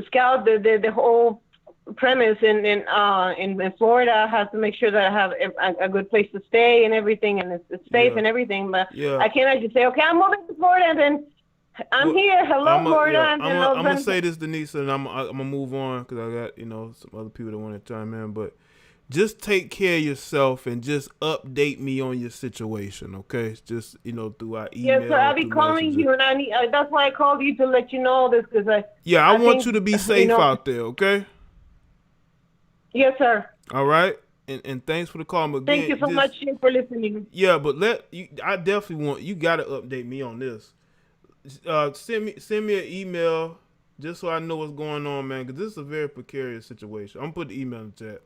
scout the whole premise in Florida. I have to make sure that I have a good place to stay and everything, and it's safe and everything, but I cannot just say, okay, I'm moving to Florida, and then I'm here. Hello, Florida. I'm gonna say this, Denise, and I'm gonna move on because I got some other people that want to chime in. But just take care of yourself and just update me on your situation, okay? Just through our email. Yes, sir. I'll be calling you, and that's why I called you to let you know this because I want you to be safe out there, okay? Yes, sir. All right. And thanks for the call. Again, thank you so much for listening. Yeah, but I definitely want you got to update me on this. Send me an email just so I know what's going on, man, because this is a very precarious situation. I'm gonna put the email in the chat,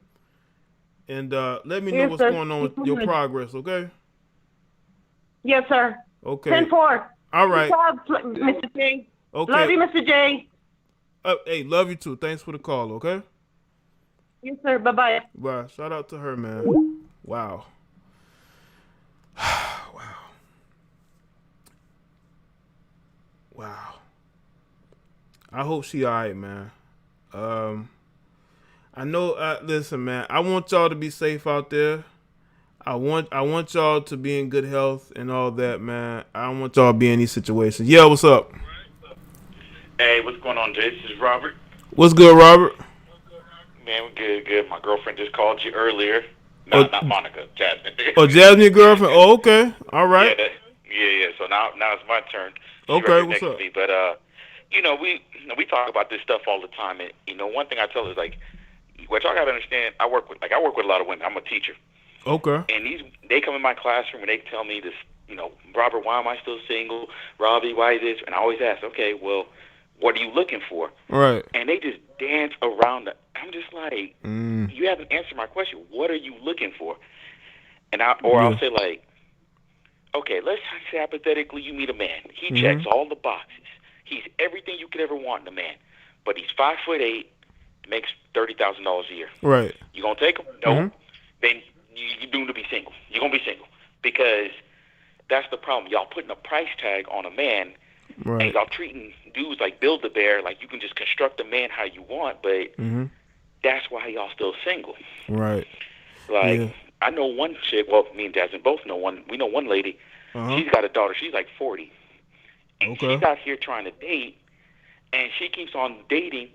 and let me know what's going on with your progress, okay? Yes, sir. Okay. 10-4. All right. Mr. J. Okay. Love you, Mr. J. Hey, love you too. Thanks for the call, okay? Yes, sir. Bye-bye. Bye. Shout out to her, man. Wow. Wow. I hope she all right, man. I know. Listen, man. I want y'all to be safe out there. I want y'all to be in good health and all that, man. I don't want y'all to be in these situations. Yeah, what's up? Hey, what's going on, Jay? This is Robert. What's good, Robert? Man, we're good. My girlfriend just called you earlier. Not Monica, Jasmine. Oh, Jasmine, your girlfriend? Oh, okay. All right. Yeah. So now it's my turn. She's okay, right what's next up? to me. But we talk about this stuff all the time. And one thing I tell her is like, what y'all gotta understand. I work with a lot of women. I'm a teacher. Okay. And they come in my classroom and they tell me this. Robert, why am I still single? Robbie, why this? And I always ask, okay, well, what are you looking for? Right. And they just dance around it. I'm just like, you haven't answered my question. What are you looking for? And I'll say like, okay, let's say hypothetically you meet a man. He checks all the boxes. He's everything you could ever want in a man. But he's 5'8", makes $30,000 a year. Right. You gonna take him? No. Then you're doomed to be single. You're gonna be single because that's the problem. Y'all putting a price tag on a man. Right. And y'all treating dudes like Build-A-Bear, like you can just construct a man how you want, but that's why y'all still single. Right. Like, I know one chick, well, me and Jasmine both know one. We know one lady. She's got a daughter. She's like 40. And she's out here trying to date, and she keeps on dating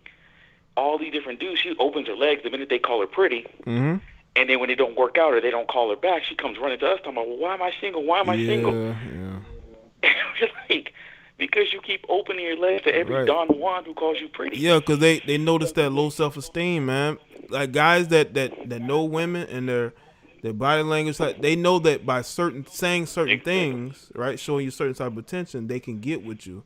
all these different dudes. She opens her legs the minute they call her pretty. And then when it don't work out or they don't call her back, she comes running to us talking about, well, why am I single? Why am I single? Yeah. And I'm just like, because you keep opening your legs to every Don Juan who calls you pretty. Yeah, because they notice that low self-esteem, man. Like guys that know women and their body language, like they know that by saying certain things, right, showing you certain type of attention, they can get with you.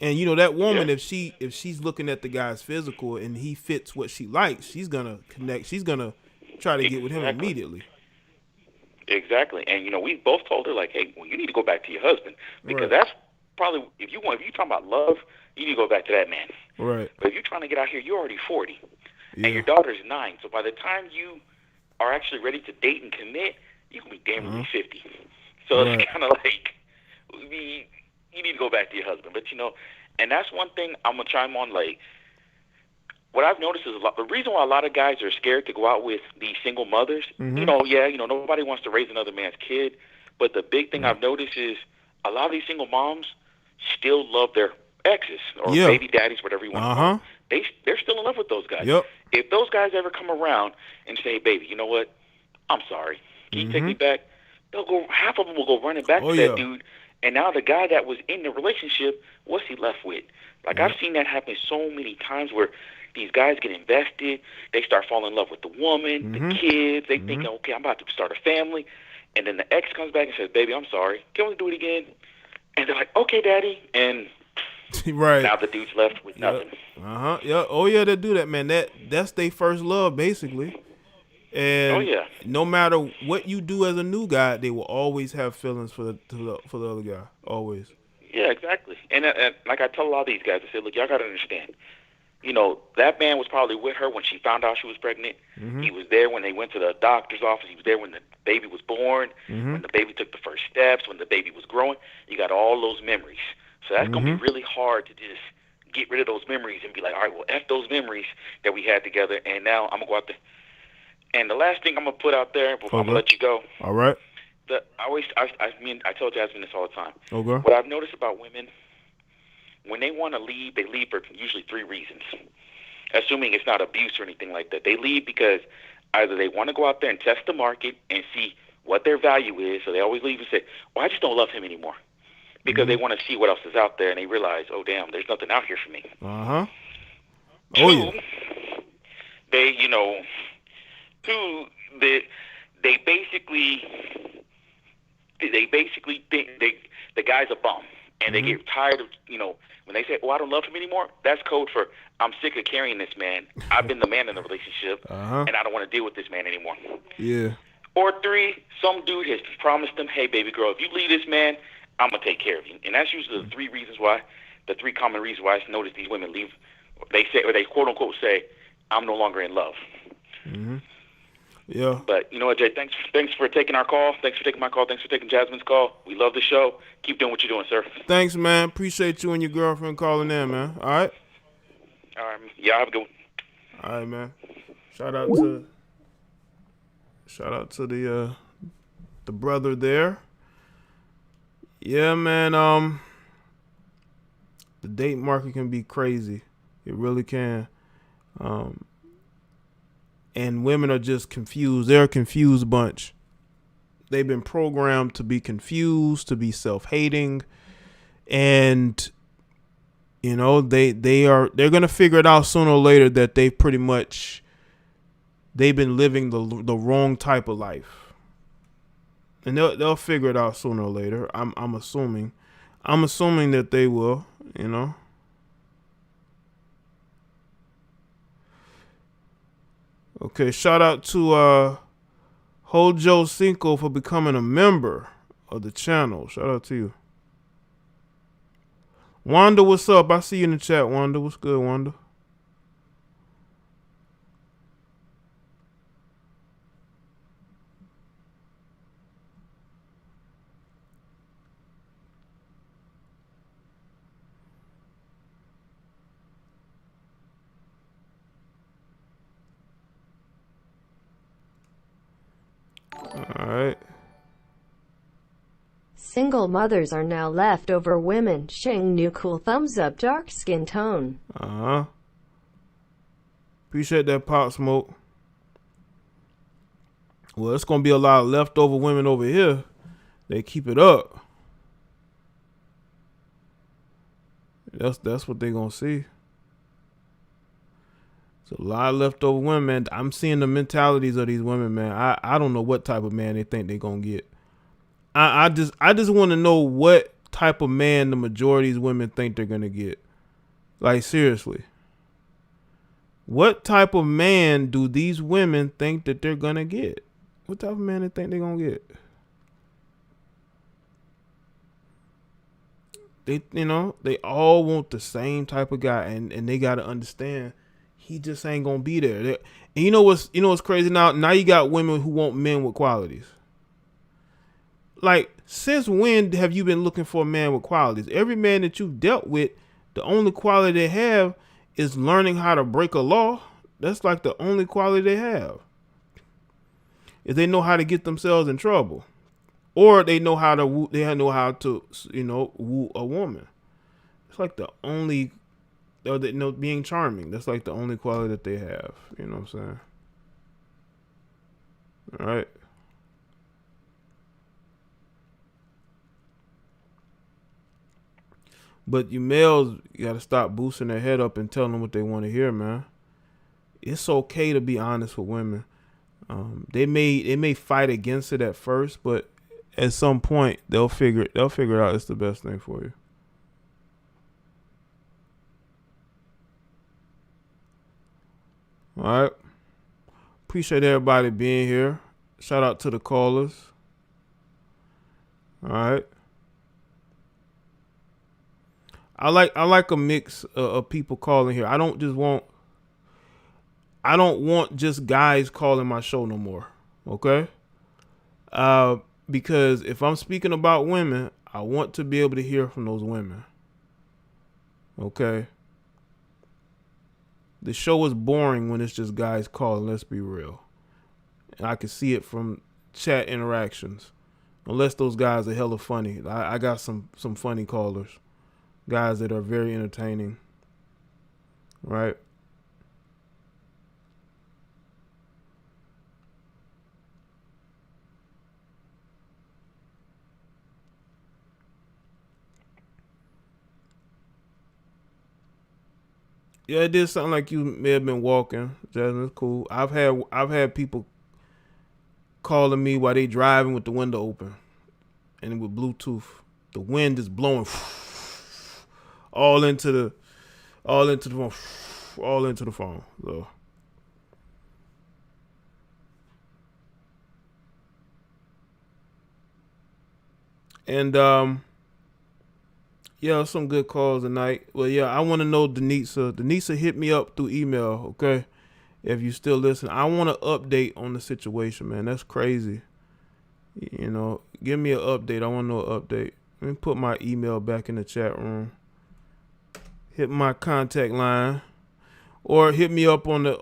And that woman, if she's looking at the guy's physical and he fits what she likes, she's gonna connect. She's gonna try to get with him immediately. Exactly, and we both told her like, hey, well, you need to go back to your husband because that's probably if you're talking about love, you need to go back to that man. Right. But if you're trying to get out here, you're already 40, and your daughter's 9. So by the time you are actually ready to date and commit, you can be damn near 50. So it's kind of like you need to go back to your husband. But and that's one thing I'm gonna chime on. Like, what I've noticed is the reason why a lot of guys are scared to go out with these single mothers. Nobody wants to raise another man's kid. But the big thing I've noticed is a lot of these single moms still love their exes or baby daddies, whatever you want to call them. They're still in love with those guys. Yep. If those guys ever come around and say, baby, you know what? I'm sorry. Can you take me back? Half of them will go running back to that dude. And now the guy that was in the relationship, what's he left with? Like, I've seen that happen so many times where these guys get invested. They start falling in love with the woman, the kids. They think, okay, I'm about to start a family. And then the ex comes back and says, baby, I'm sorry. Can we do it again? And they're like, okay, daddy. And now the dude's left with nothing. Yeah. Oh, yeah, they do that, man. That's their first love, basically. And no matter what you do as a new guy, they will always have feelings for the other guy. Always. Yeah, exactly. And like I tell a lot of these guys, I say, look, y'all got to understand. That man was probably with her when she found out she was pregnant. He was there when they went to the doctor's office. He was there when the baby was born, when the baby took the first steps, when the baby was growing. You got all those memories. So that's going to be really hard to just get rid of those memories and be like, all right, well, F those memories that we had together, and now I'm going to go out there. And the last thing I'm going to put out there before I'm going to let you go. All right. I tell Jasmine this all the time. Okay. What I've noticed about women, when they want to leave, they leave for usually 3 reasons. Assuming it's not abuse or anything like that. They leave because either they want to go out there and test the market and see what their value is. So they always leave and say, well, I just don't love him anymore. Because they want to see what else is out there, and they realize, oh, damn, there's nothing out here for me. Two, they basically think the guy's a bum, and they get tired of, when they say, oh, I don't love him anymore, that's code for I'm sick of carrying this man. I've been the man in the relationship, and I don't want to deal with this man anymore. Yeah. Or 3, some dude has promised them, hey, baby girl, if you leave this man, I'm gonna take care of you. And that's usually the three common reasons why I notice these women leave. They say, or they quote unquote say, I'm no longer in love. Mm-hmm. Yeah. But you know what, Jay? Thanks for taking our call. Thanks for taking my call. Thanks for taking Jasmine's call. We love the show. Keep doing what you're doing, sir. Thanks, man. Appreciate you and your girlfriend calling in, man. All right. All right. Yeah, have a good one. All right, man. Shout out to the brother there. Yeah, man. The date market can be crazy. It really can. And women are just confused. They're a confused bunch. They've been programmed to be confused, to be self-hating, and you know they're gonna figure it out sooner or later that they've been living the wrong type of life, and they'll figure it out sooner or later. I'm assuming that they will. You know. Okay, shout out to Hojo Cinco for becoming a member of the channel. Shout out to you. Wanda, what's up? I see you in the chat, Wanda. What's good, Wanda? All right. Single mothers are now leftover women. Shing new cool thumbs up dark skin tone. Appreciate that, Pop Smoke. Well, it's gonna be a lot of leftover women over here. They keep it up. That's what they gonna see. It's a lot of leftover women, man. I'm seeing the mentalities of these women, man. I don't know what type of man they think they're gonna get. I just want to know what type of man the majority of these women think they're gonna get. Like, seriously. What type of man do these women think that they're gonna get? What type of man they think they're gonna get? They all want the same type of guy, and they gotta understand he just ain't gonna be there. And you know what's crazy now? Now you got women who want men with qualities. Like, since when have you been looking for a man with qualities? Every man that you've dealt with, the only quality they have is learning how to break a law. That's like the only quality they have. If they know how to get themselves in trouble, or they know how to woo a woman. It's like the only, or being charming. That's like the only quality that they have. You know what I'm saying? All right. But you males, you gotta stop boosting their head up and telling them what they want to hear, man. It's okay to be honest with women. They may fight against it at first, but at some point they'll figure out it's the best thing for you. All right. Appreciate everybody being here. Shout out to the callers. All right. I like a mix of people calling here. I don't want just guys calling my show no more. Okay? Because if I'm speaking about women, I want to be able to hear from those women. Okay? The show is boring when it's just guys calling, let's be real. And I can see it from chat interactions. Unless those guys are hella funny. I got some funny callers. Guys that are very entertaining. Right? Yeah, it did something like you may have been walking. Jasmine, it's cool. I've had people calling me while they driving with the window open, and with Bluetooth, the wind is blowing all into the phone. So, and Yeah, some good calls tonight. Well, yeah, I want to know Denisa. Denisa, hit me up through email, okay? If you still listen, I want to update on the situation, man. That's crazy. You know, give me an update. I want to know an update. Let me put my email back in the chat room. Hit my contact line, or hit me up on the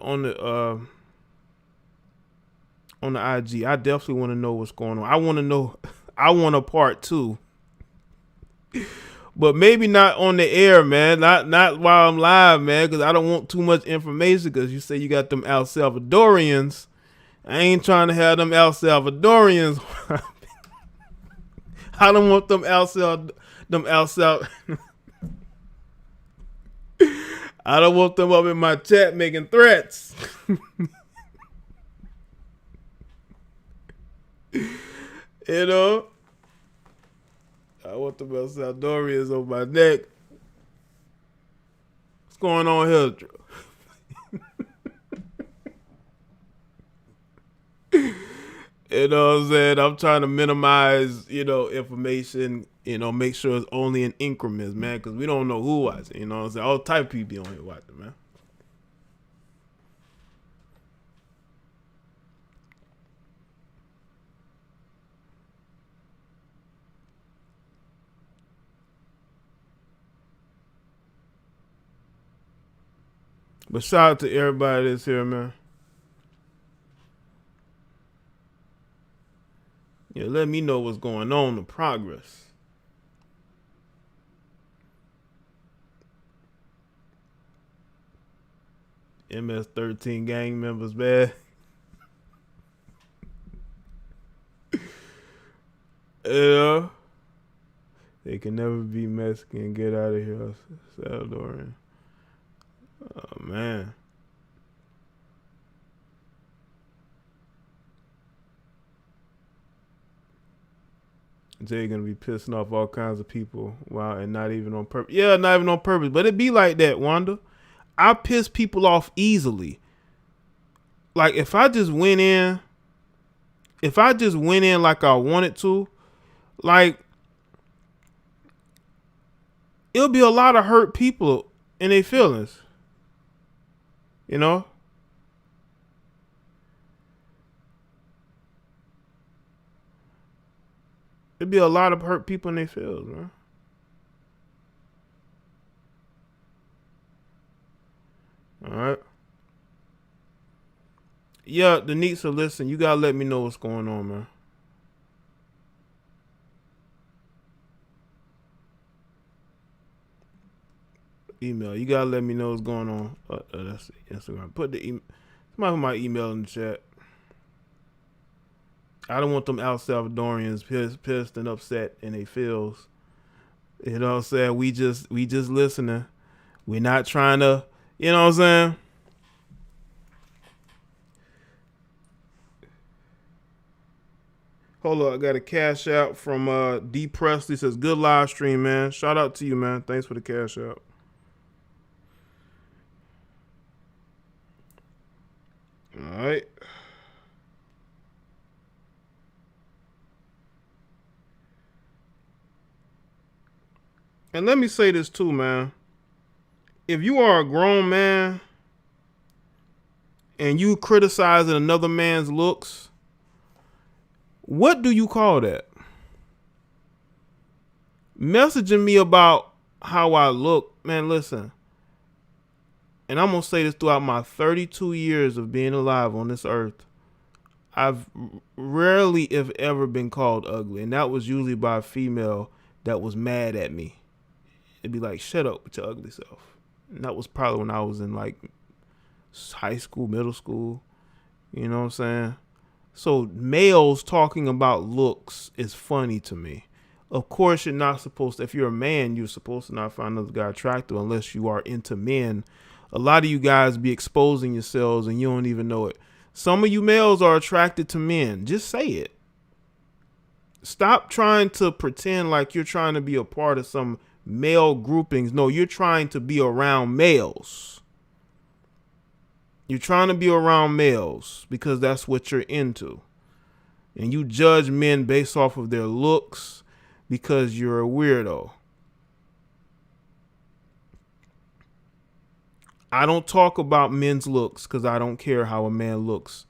IG. I definitely want to know what's going on. I want to know. I want a part 2. But maybe not on the air, man. Not while I'm live, man, because I don't want too much information. Because you say you got them El Salvadorians. I ain't trying to have them El Salvadorians. I don't want them El I don't want them up in my chat making threats. You know? I want the El Salvadorians on my neck. What's going on here, Drew? You know what I'm saying? I'm trying to minimize, information, make sure it's only in increments, man, because we don't know who watching, you know what I'm saying? All type of people on here watching, man. But shout out to everybody that's here, man. Yeah, let me know what's going on, the progress. MS-13 gang members, man. Yeah. They can never be Mexican. Get out of here, Salvadorian. Oh, man. Jaye gonna be pissing off all kinds of people. Wow, and not even on purpose. Yeah, not even on purpose. But it be like that, Wanda. I piss people off easily. Like if I just went in like I wanted to, like it'll be a lot of hurt people in their feelings. You know? It'd be a lot of hurt people in their feelings, man. All right. Yeah, Denisa, listen, you gotta let me know what's going on, man. Email, you gotta let me know what's going on. That's Instagram. Put the email. Somebody put my email in the chat. I don't want them El Salvadorians pissed and upset in their feels. You know what I'm saying? We just listening. We're not trying to, you know what I'm saying? Hold up, I got a cash out from D Presley. Says good live stream, man. Shout out to you, man. Thanks for the cash out. All right. And let me say this too, man. If you are a grown man and you criticizing another man's looks, what do you call that? Messaging me about how I look, man, listen. And I'm going to say this throughout my 32 years of being alive on this earth. I've rarely, if ever, been called ugly. And that was usually by a female that was mad at me. It'd be like, shut up with your ugly self. And that was probably when I was in like high school, middle school. You know what I'm saying? So males talking about looks is funny to me. Of course, you're not supposed to, if you're a man, you're supposed to not find another guy attractive unless you are into men. A lot of you guys be exposing yourselves and you don't even know it. Some of you males are attracted to men. Just say it. Stop trying to pretend like you're trying to be a part of some male groupings. No, you're trying to be around males. You're trying to be around males because that's what you're into. And you judge men based off of their looks because you're a weirdo. I don't talk about men's looks because I don't care how a man looks.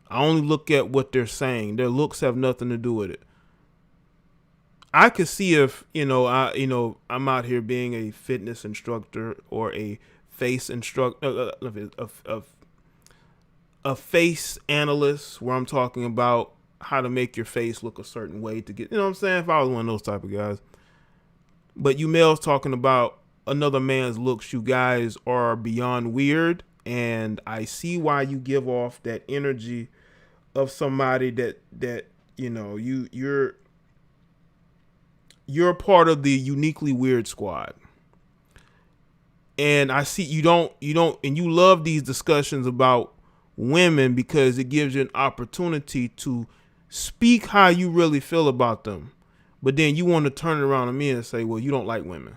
I only look at what they're saying. Their looks have nothing to do with it. I could see if, I'm out here being a fitness instructor or a face instructor, a face analyst where I'm talking about how to make your face look a certain way to get, you know what I'm saying? If I was one of those type of guys. But you males talking about another man's looks, you guys are beyond weird. And I see why you give off that energy of somebody that you're a part of the uniquely weird squad. And I see you don't, and you love these discussions about women because it gives you an opportunity to speak how you really feel about them. But then you want to turn it around on me and say, well, you don't like women.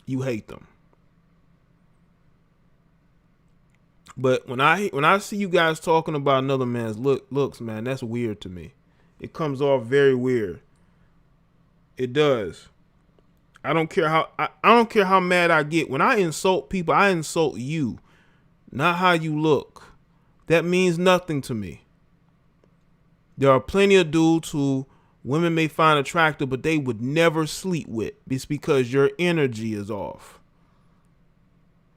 You hate them. But when I see you guys talking about another man's looks, man, that's weird to me. It comes off very weird. It does. I don't care how mad I get. When I insult people, I insult you, not how you look. That means nothing to me. There are plenty of dudes who women may find attractive, but they would never sleep with. It's because your energy is off.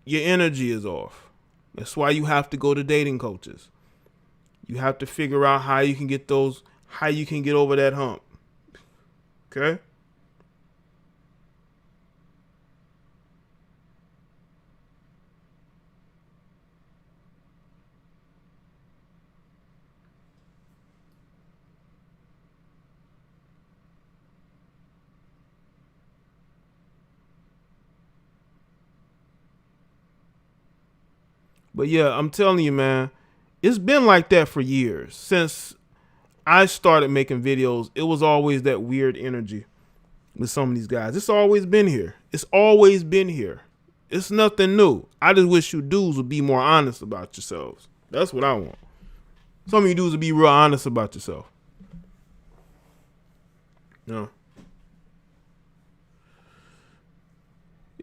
Your energy is off. That's why you have to go to dating coaches. You have to figure out how you can get over that hump. Okay? But yeah, I'm telling you, man, it's been like that for years. Since I started making videos, it was always that weird energy with some of these guys. It's always been here. It's always been here. It's nothing new. I just wish you dudes would be more honest about yourselves. That's what I want. Some of you dudes would be real honest about yourself.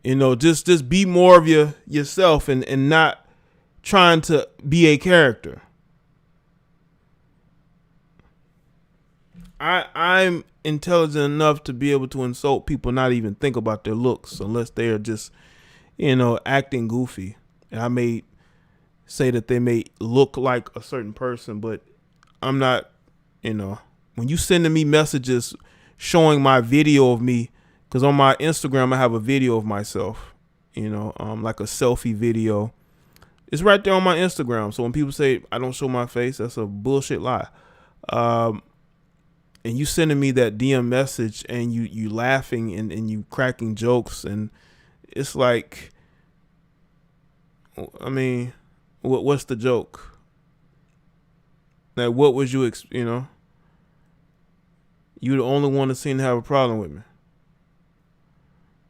Just be more of yourself and not trying to be a character. I'm intelligent enough to be able to insult people, not even think about their looks unless they are just, acting goofy. And I may say that they may look like a certain person, but I'm not, when you sending me messages showing my video of me, because on my Instagram, I have a video of myself, like a selfie video. It's right there on my Instagram. So when people say I don't show my face, that's a bullshit lie. And you sending me that DM message and you laughing and you cracking jokes, and it's like, I mean, what's the joke? Like, what was you, you're the only one that seemed to have a problem with me.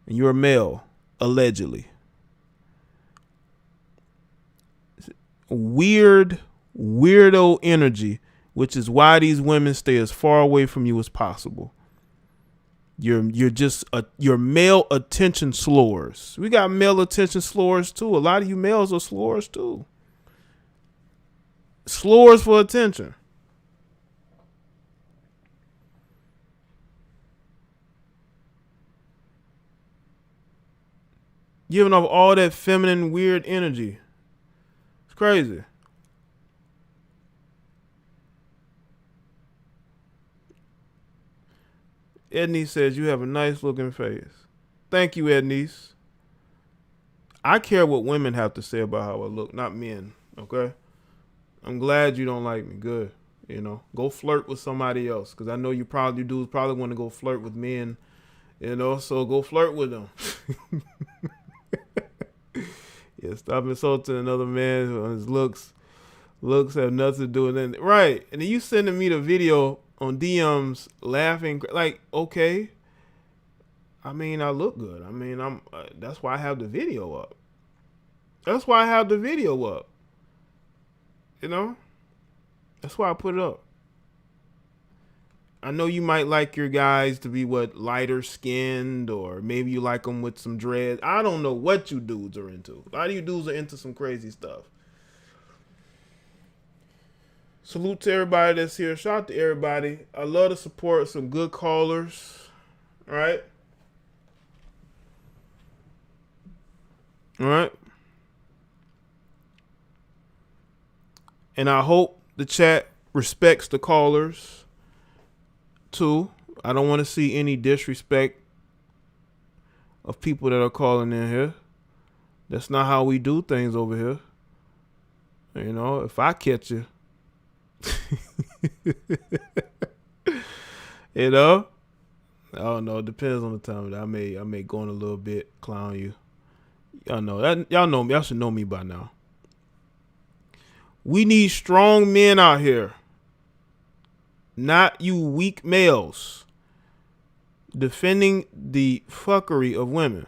And you're a male, allegedly. Weirdo energy, which is why these women stay as far away from you as possible. You're male attention slores. We got male attention slores too. A lot of you males are slores too. Slores for attention. Giving off all that feminine weird energy. Crazy. Ednice says you have a nice looking face. Thank you, Ednice. I care what women have to say about how I look, not men. Okay? I'm glad you don't like me. Good. Go flirt with somebody else, because I know you probably want to go flirt with men. So go flirt with them. Yeah, stop insulting another man on his looks. Looks have nothing to do with it. Right. And then you sending me the video on DMs laughing. Like, okay. I mean, I look good. I mean, that's why I have the video up. That's why I have the video up. That's why I put it up. I know you might like your guys to be lighter skinned, or maybe you like them with some dreads. I don't know what you dudes are into. A lot of you dudes are into some crazy stuff. Salute to everybody that's here. Shout out to everybody. I love to support some good callers. All right. All right. And I hope the chat respects the callers too. I don't want to see any disrespect of people that are calling in here. That's not how we do things over here. You know, if I catch you, you know, I don't know. It depends on the time. I may go in a little bit, clown you. Y'all know that. Y'all know me. Y'all should know me by now. We need strong men out here, not you weak males defending the fuckery of women.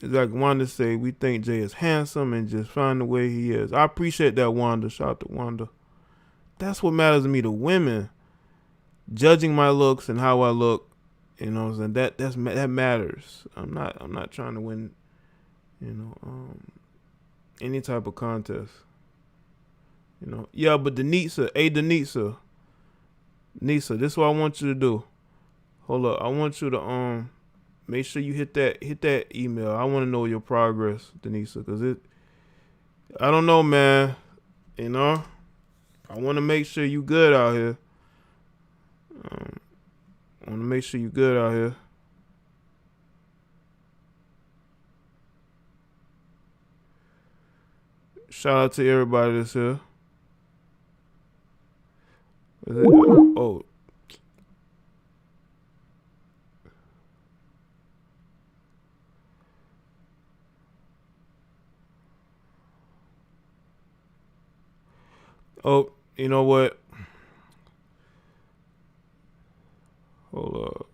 It's like Wanda say, we think Jay is handsome and just find the way he is. I appreciate that, Wanda. Shout out to Wanda. That's what matters to me. The women judging my looks and how I look, you know what I'm saying? That matters. I'm not trying to win, you know, any type of contest. You know. Yeah, but Denitza, Denitza, this is what I want you to do. Hold up. I want you to make sure you hit that email. I want to know your progress, Denisa, because I don't know, man. You know, I want to make sure you good out here. I want to make sure you good out here. Shout out to everybody that's here. Oh. Oh, you know what? Hold up.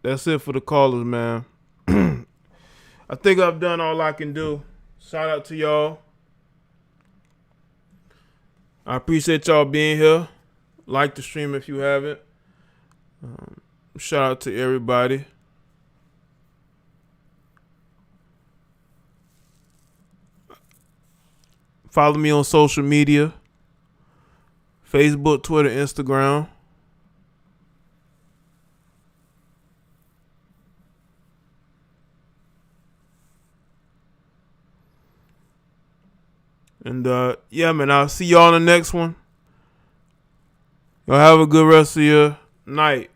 That's it for the callers, man. I think I've done all I can do. Shout out to y'all. I appreciate y'all being here. Like the stream if you haven't. Shout out to everybody. Follow me on social media. Facebook, Twitter, Instagram. And yeah, man, I'll see y'all on the next one. Y'all have a good rest of your night.